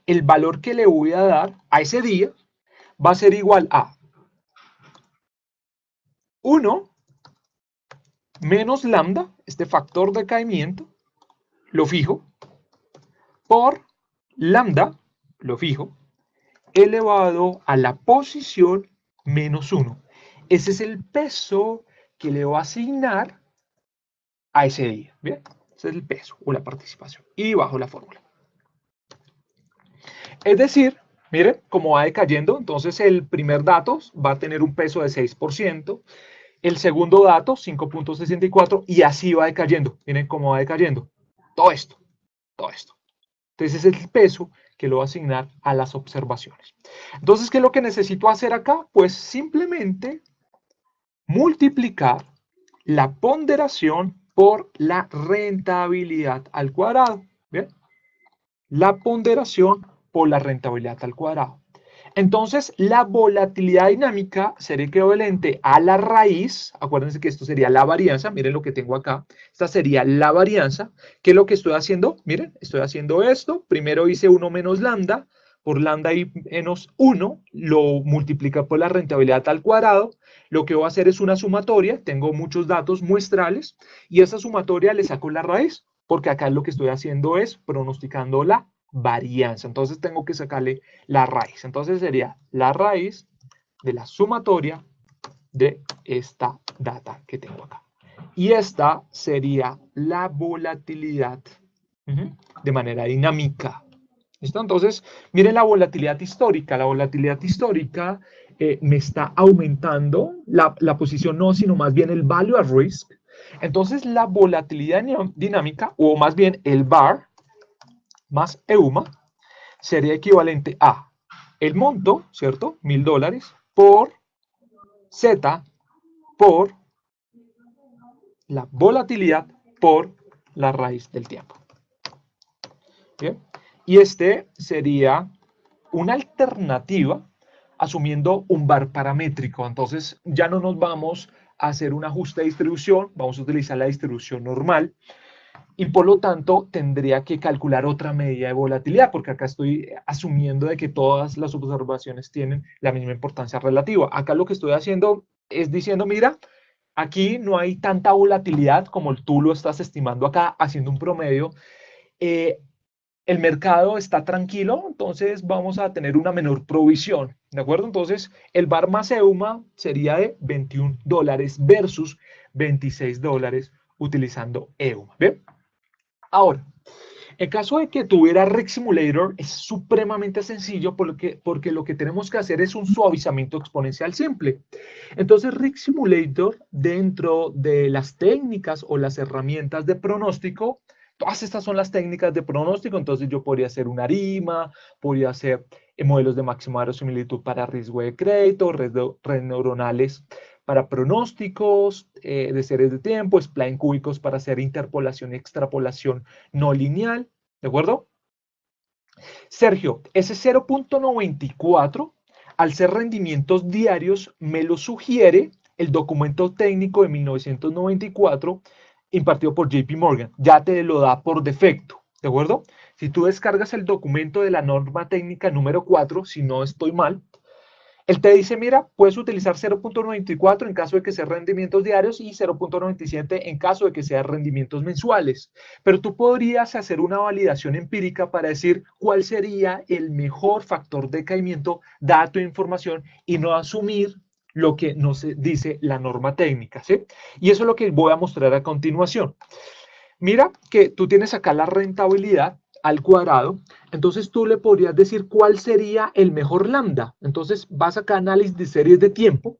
el valor que le voy a dar a ese día va a ser igual a 1 menos lambda, este factor de caimiento, lo fijo, por lambda, lo fijo, elevado a la posición menos 1. Ese es el peso que le voy a asignar a ese día. ¿Bien? Ese es el peso o la participación. Y bajo la fórmula. Es decir, miren cómo va decayendo. Entonces el primer dato va a tener un peso de 6%. el segundo dato, 5.64, y así va decayendo. Miren cómo va decayendo. Todo esto, todo esto. Entonces es el peso que lo va a asignar a las observaciones. Entonces, ¿qué es lo que necesito hacer acá? Pues simplemente multiplicar la ponderación por la rentabilidad al cuadrado. ¿Bien? La ponderación por la rentabilidad al cuadrado. Entonces, la volatilidad dinámica sería equivalente a la raíz. Acuérdense que esto sería la varianza. Miren lo que tengo acá. Esta sería la varianza. ¿Qué es lo que estoy haciendo? Miren, estoy haciendo esto. Primero hice 1 menos lambda. Por lambda y menos 1, lo multiplica por la rentabilidad al cuadrado. Lo que voy a hacer es una sumatoria. Tengo muchos datos muestrales. Y esa sumatoria le saco la raíz. Porque acá lo que estoy haciendo es pronosticando la varianza. Entonces tengo que sacarle la raíz. Entonces sería la raíz de la sumatoria de esta data que tengo acá. Y esta sería la volatilidad de manera dinámica. ¿Listo? Entonces, miren la volatilidad histórica. La volatilidad histórica me está aumentando la posición, no, sino más bien el value at risk. Entonces, la volatilidad dinámica, o más bien el VAR, más EUMA, sería equivalente a el monto, ¿cierto? $1000 por Z por la volatilidad por la raíz del tiempo. ¿Bien? Y este sería una alternativa asumiendo un VAR paramétrico. Entonces ya no nos vamos a hacer un ajuste de distribución, vamos a utilizar la distribución normal. Y por lo tanto tendría que calcular otra medida de volatilidad, porque acá estoy asumiendo de que todas las observaciones tienen la misma importancia relativa. Acá lo que estoy haciendo es diciendo, mira, aquí no hay tanta volatilidad como tú lo estás estimando acá, haciendo un promedio. El mercado está tranquilo, entonces vamos a tener una menor provisión, ¿de acuerdo? Entonces, el VAR más EUMA sería de $21 versus $26 utilizando EUMA, ¿bien? Ahora, en caso de que tuviera Rig Simulator, es supremamente sencillo porque lo que tenemos que hacer es un suavizamiento exponencial simple. Entonces, Rig Simulator, dentro de las técnicas o las herramientas de pronóstico, todas estas son las técnicas de pronóstico, entonces yo podría hacer una ARIMA, podría hacer modelos de máxima verosimilitud para riesgo de crédito, redes neuronales para pronósticos de series de tiempo, spline cúbicos para hacer interpolación y extrapolación no lineal, ¿de acuerdo? Sergio, ese 0.94, al ser rendimientos diarios, me lo sugiere el documento técnico de 1994 impartido por JP Morgan. Ya te lo da por defecto, ¿de acuerdo? Si tú descargas el documento de la norma técnica número 4, si no estoy mal, él te dice, mira, puedes utilizar 0.94 en caso de que sean rendimientos diarios y 0.97 en caso de que sean rendimientos mensuales. Pero tú podrías hacer una validación empírica para decir cuál sería el mejor factor de caimiento, dato e información, y no asumir lo que nos dice la norma técnica, ¿sí? Y eso es lo que voy a mostrar a continuación. Mira que tú tienes acá la rentabilidad al cuadrado, entonces tú le podrías decir cuál sería el mejor lambda. Entonces vas acá a análisis de series de tiempo,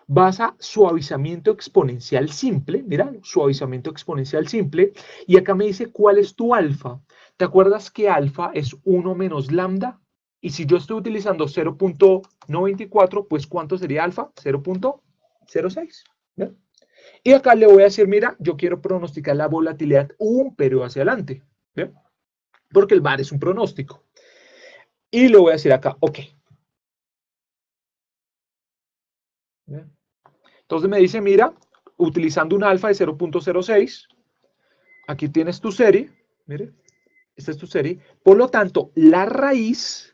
vas a suavizamiento exponencial simple, mira, suavizamiento exponencial simple, y acá me dice cuál es tu alfa. ¿Te acuerdas que alfa es 1 menos lambda? Y si yo estoy utilizando 0.94, pues ¿cuánto sería alfa? 0.06. ¿Ven? Y acá le voy a decir, mira, yo quiero pronosticar la volatilidad un periodo hacia adelante, ¿bien? Porque el VAR es un pronóstico. Y le voy a decir acá, ok. ¿Bien? Entonces me dice, mira, utilizando un alfa de 0.06, aquí tienes tu serie, mire, esta es tu serie. Por lo tanto, la raíz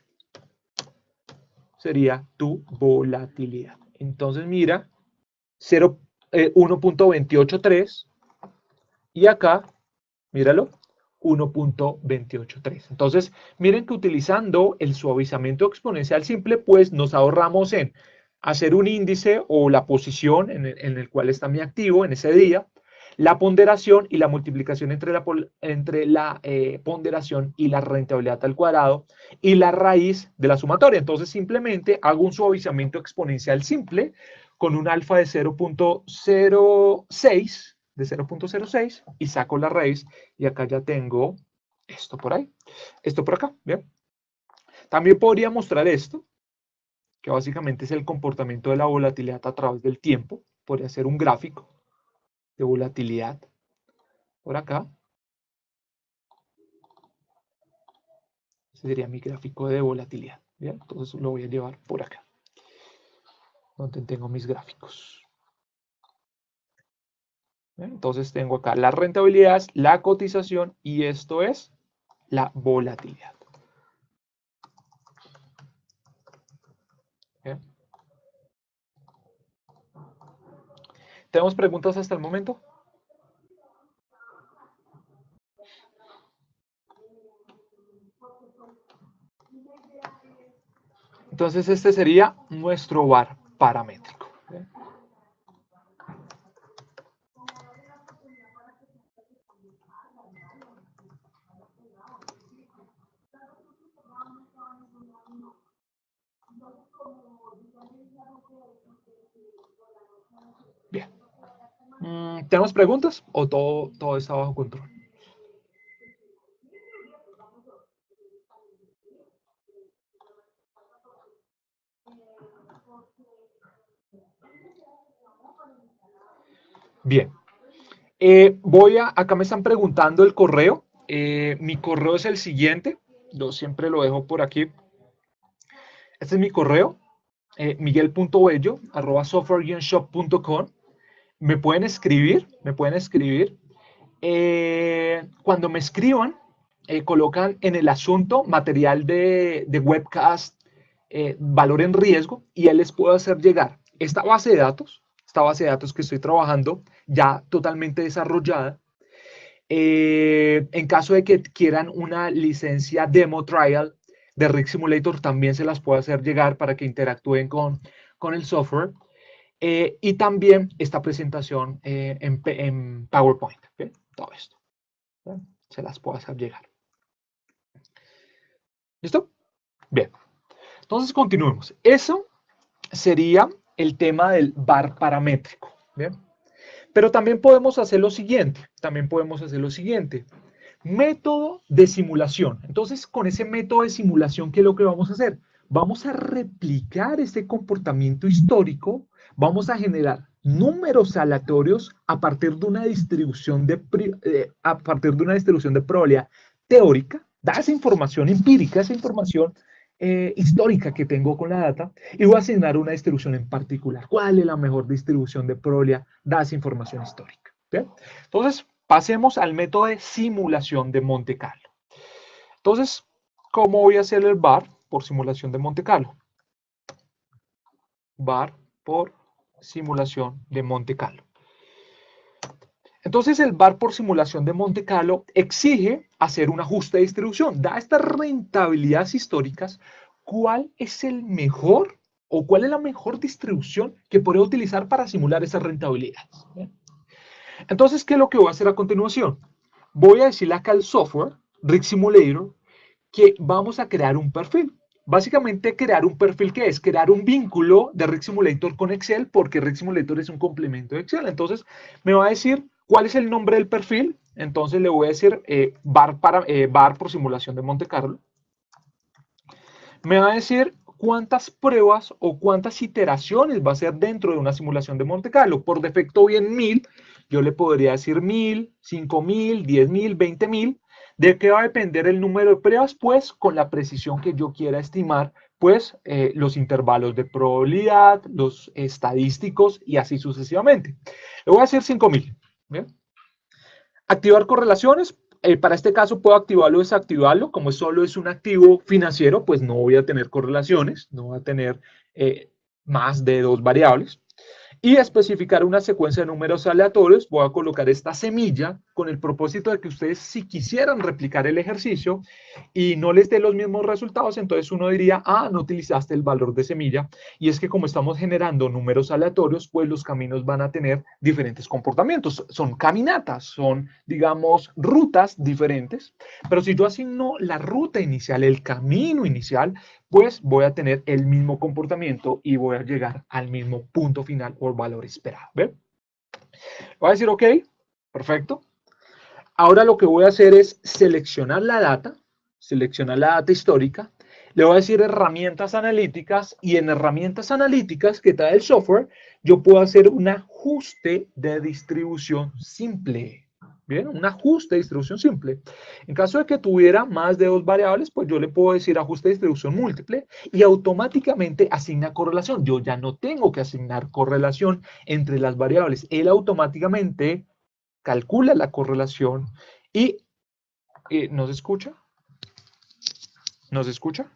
sería tu volatilidad. Entonces mira, 1.283 y acá, míralo, 1.283. Entonces, miren que utilizando el suavizamiento exponencial simple, pues nos ahorramos en hacer un índice o la posición en el cual está mi activo en ese día, la ponderación y la multiplicación entre la ponderación y la rentabilidad al cuadrado y la raíz de la sumatoria. Entonces simplemente hago un suavizamiento exponencial simple con un alfa de 0.06 y saco la raíz y acá ya tengo esto por ahí, esto por acá, ¿bien? También podría mostrar esto, que básicamente es el comportamiento de la volatilidad a través del tiempo. Podría ser un gráfico de volatilidad por acá. Ese sería mi gráfico de volatilidad. ¿Bien? Entonces lo voy a llevar por acá, donde tengo mis gráficos. ¿Bien? Entonces tengo acá la rentabilidad, la cotización y esto es la volatilidad. ¿Bien? ¿Tenemos preguntas hasta el momento? Entonces este sería nuestro VAR paramétrico. ¿Bien? Bien. ¿Tenemos preguntas o todo está bajo control? Bien. Acá me están preguntando el correo. Mi correo es el siguiente. Yo siempre lo dejo por aquí. Este es mi correo. miguel.bello@software-shop.com. Me pueden escribir. Cuando me escriban, colocan en el asunto material de webcast, valor en riesgo, y él les puede hacer llegar esta base de datos que estoy trabajando, ya totalmente desarrollada. En caso de que quieran una licencia demo trial de Rig Simulator, también se las puedo hacer llegar para que interactúen con el software. Y también esta presentación en PowerPoint. ¿Bien? Todo esto. ¿Bien? Se las puedo hacer llegar. ¿Listo? Bien. Entonces continuemos. Eso sería el tema del VAR paramétrico. ¿Bien? Pero también podemos hacer lo siguiente. Método de simulación. Entonces, con ese método de simulación, ¿qué es lo que vamos a hacer? Vamos a replicar este comportamiento histórico, vamos a generar números aleatorios a partir de una distribución de probabilidad teórica, da esa información empírica, esa información histórica que tengo con la data, y voy a asignar una distribución en particular. ¿Cuál es la mejor distribución de probabilidad? Da esa información histórica. ¿Bien? Entonces, pasemos al método de simulación de Monte Carlo. Entonces, ¿cómo voy a hacer el VAR por simulación de Monte Carlo? VAR por simulación de Monte Carlo. Entonces, el VAR por simulación de Monte Carlo exige hacer un ajuste de distribución. Da estas rentabilidades históricas, ¿cuál es el mejor o cuál es la mejor distribución que podría utilizar para simular esas rentabilidades? ¿Bien? Entonces, ¿qué es lo que voy a hacer a continuación? Voy a decirle acá al software, Rig Simulator, que vamos a crear un perfil. Básicamente, crear un perfil, ¿qué es? Crear un vínculo de Rig Simulator con Excel, porque Rig Simulator es un complemento de Excel. Entonces, me va a decir cuál es el nombre del perfil. Entonces, le voy a decir VAR por simulación de Monte Carlo. Me va a decir cuántas pruebas o cuántas iteraciones va a ser dentro de una simulación de Monte Carlo. Por defecto viene 1000, yo le podría decir 1000, 5000, 10000, 20000. ¿De qué va a depender el número de pruebas? Pues con la precisión que yo quiera estimar, pues los intervalos de probabilidad, los estadísticos y así sucesivamente. Le voy a decir 5000. ¿Bien? Activar correlaciones. Para este caso puedo activarlo o desactivarlo. Como solo es un activo financiero, pues no voy a tener correlaciones, no voy a tener más de 2 variables. Y especificar una secuencia de números aleatorios, voy a colocar esta semilla con el propósito de que ustedes, si quisieran replicar el ejercicio y no les dé los mismos resultados, entonces uno diría, ah, no utilizaste el valor de semilla. Y es que como estamos generando números aleatorios, pues los caminos van a tener diferentes comportamientos. Son caminatas, son, digamos, rutas diferentes. Pero si yo asigno la ruta inicial, el camino inicial, pues voy a tener el mismo comportamiento y voy a llegar al mismo punto final o valor esperado. ¿Ven? Voy a decir, ok, perfecto. Ahora lo que voy a hacer es seleccionar la data histórica. Le voy a decir herramientas analíticas y en herramientas analíticas que trae el software, yo puedo hacer un ajuste de distribución simple. Bien, un ajuste de distribución simple. En caso de que tuviera más de 2 variables, pues yo le puedo decir ajuste de distribución múltiple y automáticamente asigna correlación. Yo ya no tengo que asignar correlación entre las variables. Él automáticamente calcula la correlación y ¿nos escucha? ¿Nos escucha?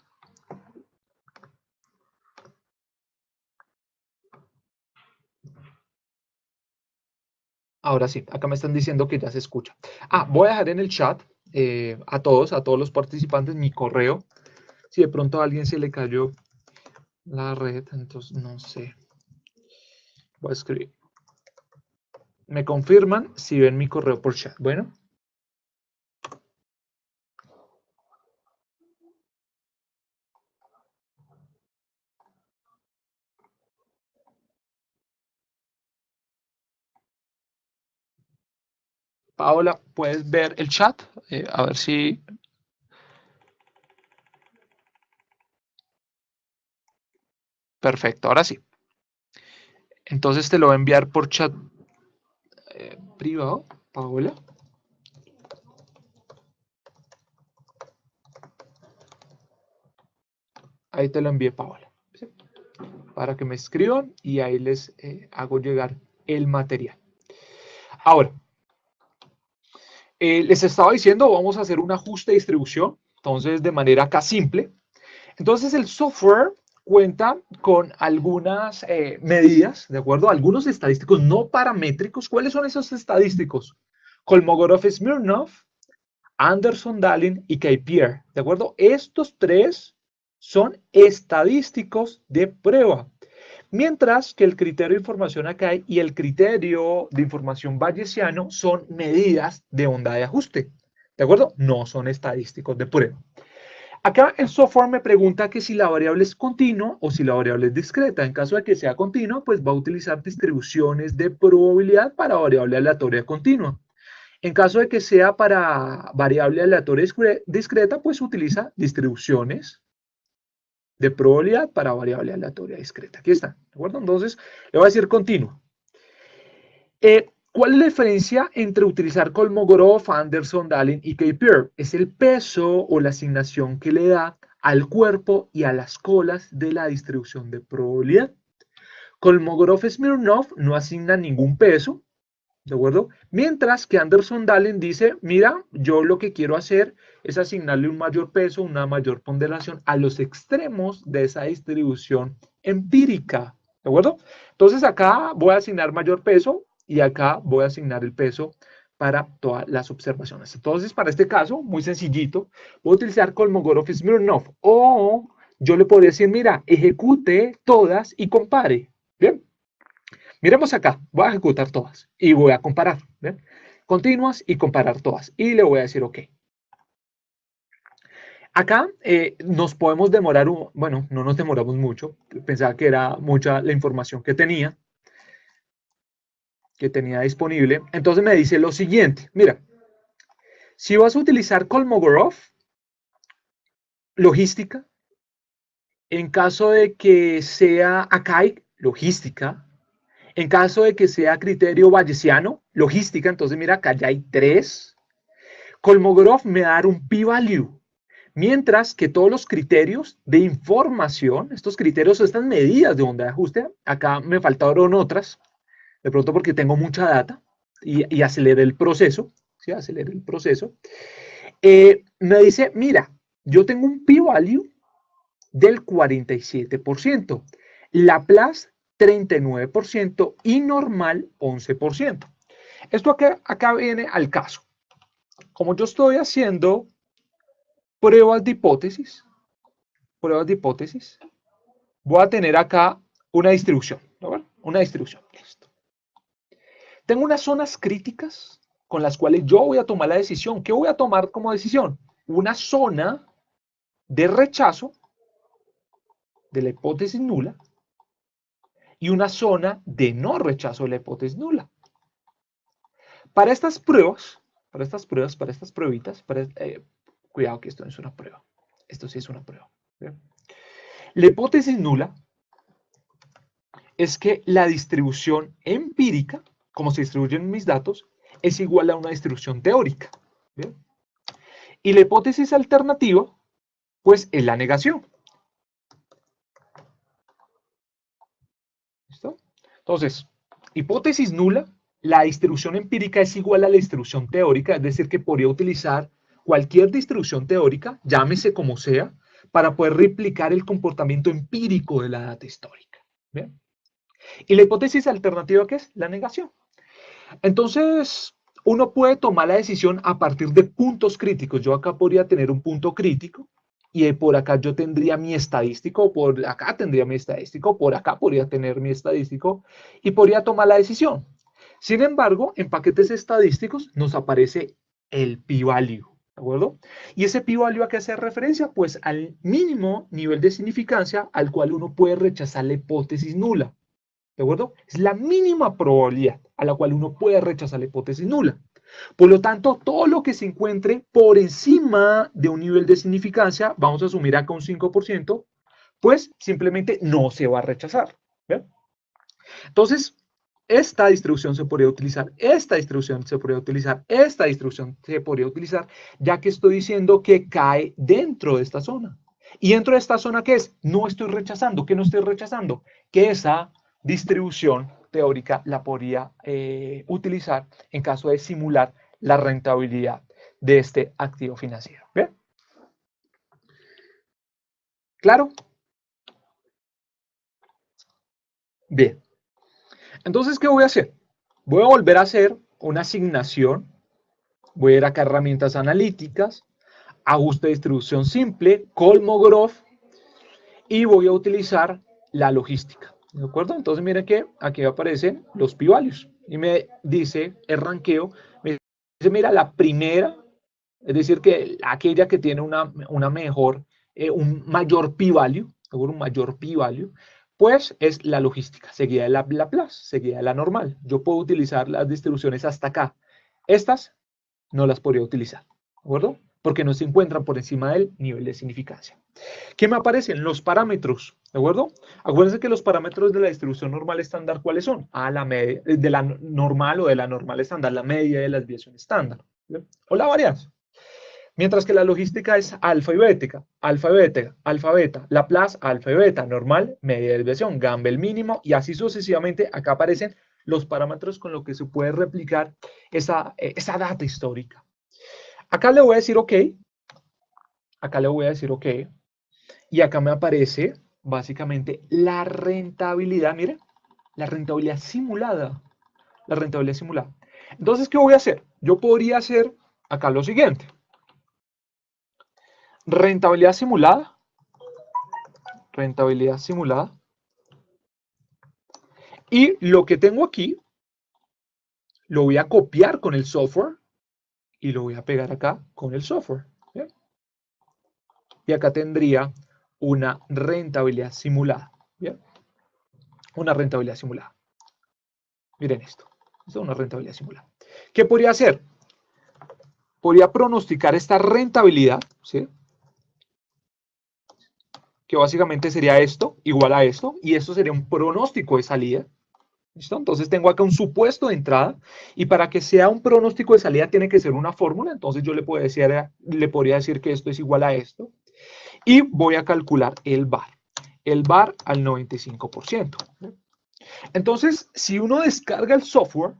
Ahora sí, acá me están diciendo que ya se escucha. Voy a dejar en el chat a todos los participantes mi correo. Si de pronto a alguien se le cayó la red, entonces no sé. Voy a escribir. Me confirman si ven mi correo por chat. Bueno. Paola, ¿puedes ver el chat? A ver si... Perfecto, ahora sí. Entonces te lo voy a enviar por chat privado, Paola. Ahí te lo envié, Paola. ¿Sí? Para que me escriban y ahí les hago llegar el material. Ahora, les estaba diciendo, vamos a hacer un ajuste de distribución, entonces de manera acá simple. Entonces el software cuenta con algunas medidas, ¿de acuerdo? Algunos estadísticos no paramétricos. ¿Cuáles son esos estadísticos? Kolmogorov-Smirnov, Anderson-Dallin y K-Pierre, ¿de acuerdo? Estos tres son estadísticos de prueba. Mientras que el criterio de información acá y el criterio de información bayesiano son medidas de onda de ajuste, ¿de acuerdo? No son estadísticos de prueba. Acá el software me pregunta que si la variable es continua o si la variable es discreta. En caso de que sea continua, pues va a utilizar distribuciones de probabilidad para variable aleatoria continua. En caso de que sea para variable aleatoria discreta, pues utiliza distribuciones de probabilidad para variable aleatoria discreta. Aquí está, ¿de acuerdo? Entonces, le voy a decir continuo. ¿Cuál es la diferencia entre utilizar Kolmogorov, Anderson, Dallin y K-Pierre? Es el peso o la asignación que le da al cuerpo y a las colas de la distribución de probabilidad. Kolmogorov-Smirnov no asigna ningún peso, ¿de acuerdo? Mientras que Anderson-Dallin dice, mira, yo lo que quiero hacer es asignarle un mayor peso, una mayor ponderación a los extremos de esa distribución empírica, ¿de acuerdo? Entonces acá voy a asignar mayor peso y acá voy a asignar el peso para todas las observaciones. Entonces, para este caso, muy sencillito, voy a utilizar Kolmogorov-Smirnov o yo le podría decir, mira, ejecute todas y compare, ¿bien? Miremos acá, voy a ejecutar todas y voy a comparar, ¿ven? Continuas y comparar todas. Y le voy a decir OK. Acá nos podemos demorar, bueno, no nos demoramos mucho. Pensaba que era mucha la información que tenía disponible. Entonces me dice lo siguiente, mira, si vas a utilizar Kolmogorov, logística, en caso de que sea Akai, logística, en caso de que sea criterio bayesiano, logística, entonces mira, acá ya hay 3. Kolmogorov me va a dar un p-value, mientras que todos los criterios de información, estos criterios, estas medidas de onda de ajuste, acá me faltaron otras, de pronto porque tengo mucha data y aceleré el proceso, ¿sí? Aceleré el proceso. Me dice, mira, yo tengo un p-value del 47%, Laplace 39% y normal 11%. Esto acá viene al caso. Como yo estoy haciendo pruebas de hipótesis, voy a tener acá una distribución, ¿no? Una distribución. Listo. Tengo unas zonas críticas con las cuales yo voy a tomar la decisión. ¿Qué voy a tomar como decisión? Una zona de rechazo de la hipótesis nula y una zona de no rechazo de la hipótesis nula. Para estas pruebas, para estas pruebitas, cuidado que esto no es una prueba. Esto sí es una prueba. ¿Bien? La hipótesis nula es que la distribución empírica, como se distribuyen mis datos, es igual a una distribución teórica. ¿Bien? Y la hipótesis alternativa, pues, es la negación. ¿Listo? Entonces, hipótesis nula, la distribución empírica es igual a la distribución teórica, es decir, que podría utilizar cualquier distribución teórica, llámese como sea, para poder replicar el comportamiento empírico de la data histórica. ¿Bien? Y la hipótesis alternativa, ¿qué es? La negación. Entonces, uno puede tomar la decisión a partir de puntos críticos. Yo acá podría tener un punto crítico y por acá yo tendría mi estadístico, por acá tendría mi estadístico, por acá podría tener mi estadístico y podría tomar la decisión. Sin embargo, en paquetes estadísticos nos aparece el p-value, ¿de acuerdo? ¿Y ese p-value a qué hace referencia? Pues al mínimo nivel de significancia al cual uno puede rechazar la hipótesis nula. ¿De acuerdo? Es la mínima probabilidad a la cual uno puede rechazar la hipótesis nula. Por lo tanto, todo lo que se encuentre por encima de un nivel de significancia, vamos a asumir acá un 5%, pues simplemente no se va a rechazar. ¿Bien? Entonces, esta distribución se podría utilizar, esta distribución se podría utilizar, esta distribución se podría utilizar, ya que estoy diciendo que cae dentro de esta zona. ¿Y dentro de esta zona qué es? No estoy rechazando. ¿Qué no estoy rechazando? Que esa distribución teórica la podría utilizar en caso de simular la rentabilidad de este activo financiero. ¿Bien? ¿Claro? Bien. Entonces, ¿qué voy a hacer? Voy a volver a hacer una asignación. Voy a ir acá a herramientas analíticas, ajuste de distribución simple, Kolmogorov, y voy a utilizar la logística. ¿De acuerdo? Entonces miren que aquí aparecen los p-values y me dice el ranqueo, me dice, mira, la primera, es decir, que aquella que tiene una mejor, un mayor p-value, un mayor p-value, pues es la logística, seguida de la Laplace, seguida de la normal. Yo puedo utilizar las distribuciones hasta acá. Estas no las podría utilizar, ¿de acuerdo? Porque no se encuentran por encima del nivel de significancia. ¿Qué me aparecen? Los parámetros, ¿de acuerdo? Acuérdense que los parámetros de la distribución normal estándar, ¿cuáles son? La media, de la normal o de la normal estándar, la media de la desviación estándar, ¿bien? O la varianza. Mientras que la logística es alfa y beta, alfa, beta, alfa, beta, Laplace, alfa y beta, normal, media de desviación, Gamble mínimo, y así sucesivamente. Acá aparecen los parámetros con los que se puede replicar esa data histórica. Acá le voy a decir OK. Acá le voy a decir OK. Y acá me aparece básicamente la rentabilidad. Miren, la rentabilidad simulada. La rentabilidad simulada. Entonces, ¿qué voy a hacer? Yo podría hacer acá lo siguiente. Rentabilidad simulada. Rentabilidad simulada. Y lo que tengo aquí, lo voy a copiar con el software y lo voy a pegar acá con el software. ¿Bien? Y acá tendría una rentabilidad simulada. ¿Bien? Una rentabilidad simulada. Miren esto. Esto es una rentabilidad simulada. ¿Qué podría hacer? Podría pronosticar esta rentabilidad, ¿sí? Que básicamente sería esto, igual a esto, y esto sería un pronóstico de salida. ¿Listo? Entonces tengo acá un supuesto de entrada, y para que sea un pronóstico de salida tiene que ser una fórmula, entonces yo le podría decir que esto es igual a esto, y voy a calcular el VAR al 95%. Entonces, si uno descarga el software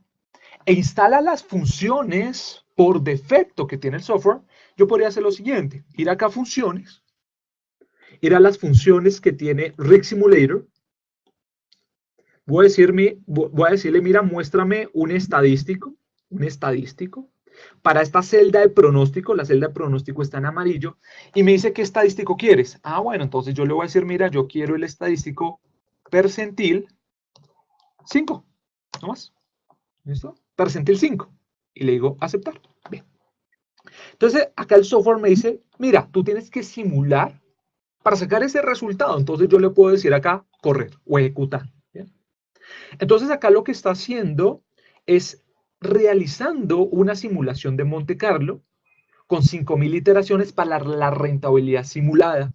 e instala las funciones por defecto que tiene el software, yo podría hacer lo siguiente, ir acá a funciones, ir a las funciones que tiene Rig Simulator, voy a decirle, mira, muéstrame un estadístico, un estadístico, para esta celda de pronóstico, la celda de pronóstico está en amarillo, y me dice qué estadístico quieres. Ah, bueno, entonces yo le voy a decir, mira, yo quiero el estadístico percentil 5, ¿no más? ¿Listo? Percentil 5. Y le digo aceptar. Bien. Entonces, acá el software me dice, mira, tú tienes que simular para sacar ese resultado. Entonces yo le puedo decir acá, correr o ejecutar. ¿Bien? Entonces acá lo que está haciendo es realizando una simulación de Monte Carlo con 5.000 iteraciones para la rentabilidad simulada.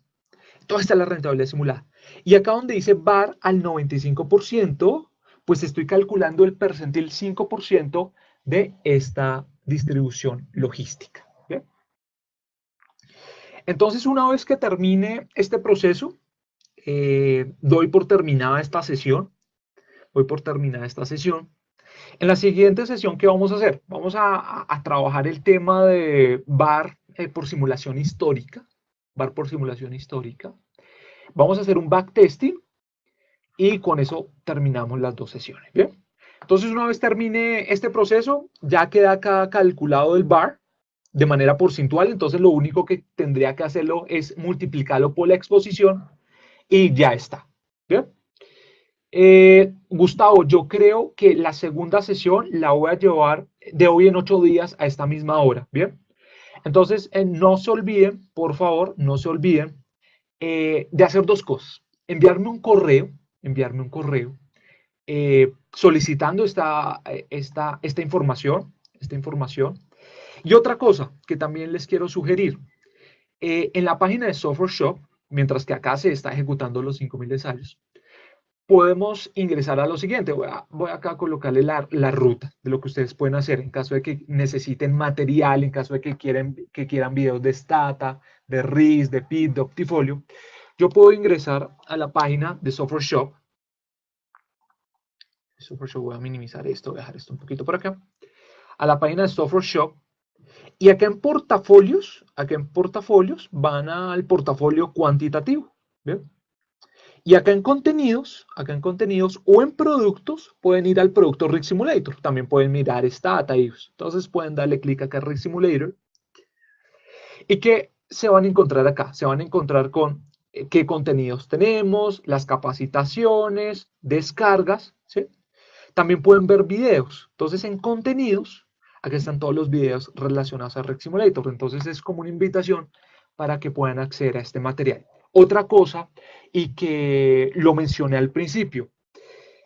Toda esta es la rentabilidad simulada. Y acá donde dice bar al 95%, pues estoy calculando el percentil 5% de esta distribución logística. ¿Bien? Entonces, una vez que termine este proceso, doy por terminada esta sesión. Voy por terminada esta sesión. En la siguiente sesión, ¿qué vamos a hacer? Vamos a trabajar el tema de bar por simulación histórica. Bar por simulación histórica. Vamos a hacer un backtesting y con eso terminamos las dos sesiones. ¿Bien? Entonces, una vez termine este proceso, ya queda acá calculado el bar de manera porcentual. Entonces, lo único que tendría que hacerlo es multiplicarlo por la exposición y ya está. ¿Bien? Gustavo, yo creo que la segunda sesión la voy a llevar de hoy en 8 días a esta misma hora. ¿Bien? Entonces, no se olviden, por favor, no se olviden de hacer dos cosas. Enviarme un correo solicitando esta información, Y otra cosa que también les quiero sugerir, en la página de Software Shop, mientras que acá se está ejecutando los 5.000 ensayos, podemos ingresar a lo siguiente. Voy acá a colocarle la ruta de lo que ustedes pueden hacer en caso de que necesiten material, en caso de que quieran videos de Stata, de RIS, de PIT, de Optifolio. Yo puedo ingresar a la página de Software Shop. Voy a minimizar esto, voy a dejar esto un poquito por acá. A la página de Software Shop. Y acá en portafolios van al portafolio cuantitativo. ¿Bien? Y acá en contenidos o en productos, pueden ir al producto Rig Simulator. También pueden mirar Stata. Entonces pueden darle clic acá a Rig Simulator. ¿Y qué se van a encontrar acá? Se van a encontrar con qué contenidos tenemos, las capacitaciones, descargas, ¿sí? También pueden ver videos. Entonces, en contenidos, aquí están todos los videos relacionados a Rig Simulator. Entonces, es como una invitación para que puedan acceder a este material. Otra cosa, y que lo mencioné al principio,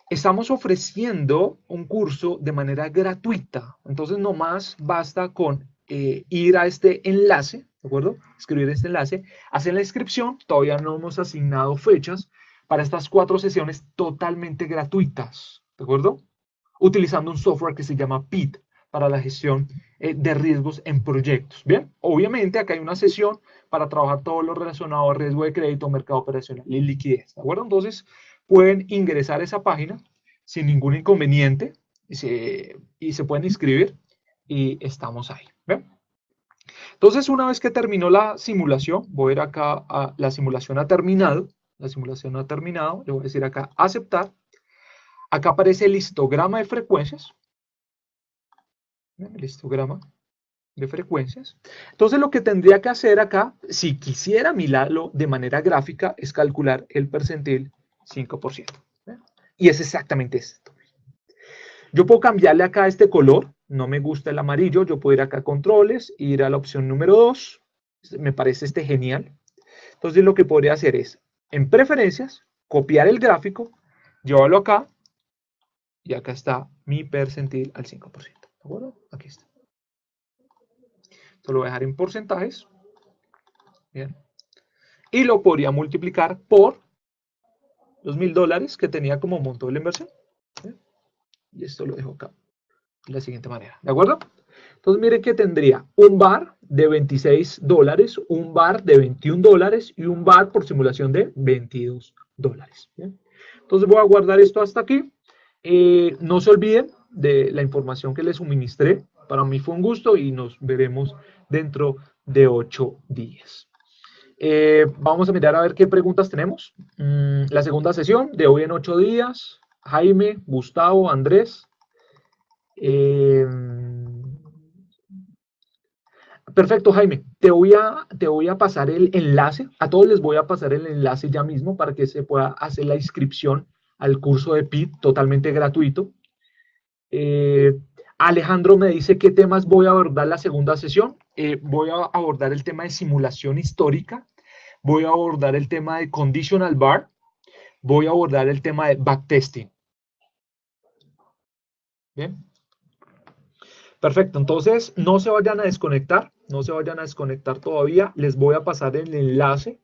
estamos ofreciendo un curso de manera gratuita. Entonces, nomás basta con ir a este enlace, ¿de acuerdo? Escribir este enlace, hacer la inscripción. Todavía no hemos asignado fechas para estas 4 sesiones totalmente gratuitas, ¿de acuerdo? Utilizando un software que se llama PIT para la gestión de riesgos en proyectos. Bien, obviamente acá hay una sesión para trabajar todo lo relacionado a riesgo de crédito, mercado operacional y liquidez, ¿de acuerdo? Entonces, pueden ingresar a esa página sin ningún inconveniente y se pueden inscribir y estamos ahí. ¿Bien? Entonces, una vez que terminó la simulación, voy a ir acá a la simulación ha terminado. La simulación ha terminado. Le voy a decir acá aceptar. Acá aparece el histograma de frecuencias. El histograma de frecuencias. Entonces, lo que tendría que hacer acá, si quisiera mirarlo de manera gráfica, es calcular el percentil 5%. Y es exactamente esto. Yo puedo cambiarle acá este color. No me gusta el amarillo. Yo puedo ir acá a controles, ir a la opción número 2. Me parece este genial. Entonces, lo que podría hacer es, en preferencias, copiar el gráfico, llevarlo acá, y acá está mi percentil al 5%. ¿De acuerdo? Aquí está. Esto lo voy a dejar en porcentajes. Bien. Y lo podría multiplicar por los $1.000 que tenía como monto de la inversión. Bien. Y esto lo dejo acá de la siguiente manera. ¿De acuerdo? Entonces, miren que tendría un bar de $26, un bar de $21 y un bar por simulación de $22. ¿Bien? Entonces, voy a guardar esto hasta aquí. No se olviden de la información que les suministré. Para mí fue un gusto y nos veremos dentro de 8 días. Vamos a mirar a ver qué preguntas tenemos. La segunda sesión de hoy en 8 días. Jaime, Gustavo, Andrés. Perfecto, Jaime. Te voy a pasar el enlace. A todos les voy a pasar el enlace ya mismo para que se pueda hacer la inscripción al curso de PIT totalmente gratuito. Eh, Alejandro me dice qué temas voy a abordar la segunda sesión. Voy a abordar el tema de simulación histórica. Voy a abordar el tema de conditional bar. Voy a abordar el tema de backtesting. Bien. Perfecto, entonces no se vayan a desconectar, no se vayan a desconectar todavía. Les voy a pasar el enlace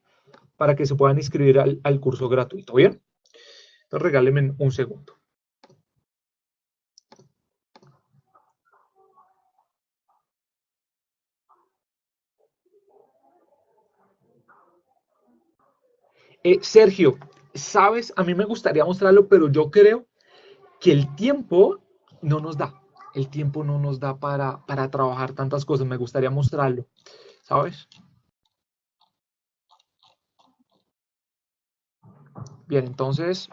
para que se puedan inscribir al curso gratuito. ¿Bien? Entonces regálenme un segundo. Sergio, sabes, a mí me gustaría mostrarlo, pero yo creo que el tiempo no nos da. El tiempo no nos da para trabajar tantas cosas. Me gustaría mostrarlo, ¿sabes? Bien, entonces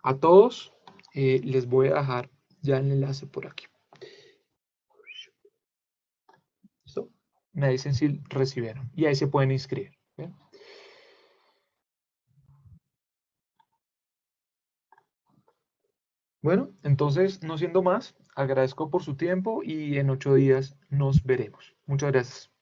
a todos les voy a dejar ya el enlace por aquí. ¿Listo? Me dicen si recibieron y ahí se pueden inscribir. ¿Bien? Bueno, entonces, no siendo más, agradezco por su tiempo y en 8 días nos veremos. Muchas gracias.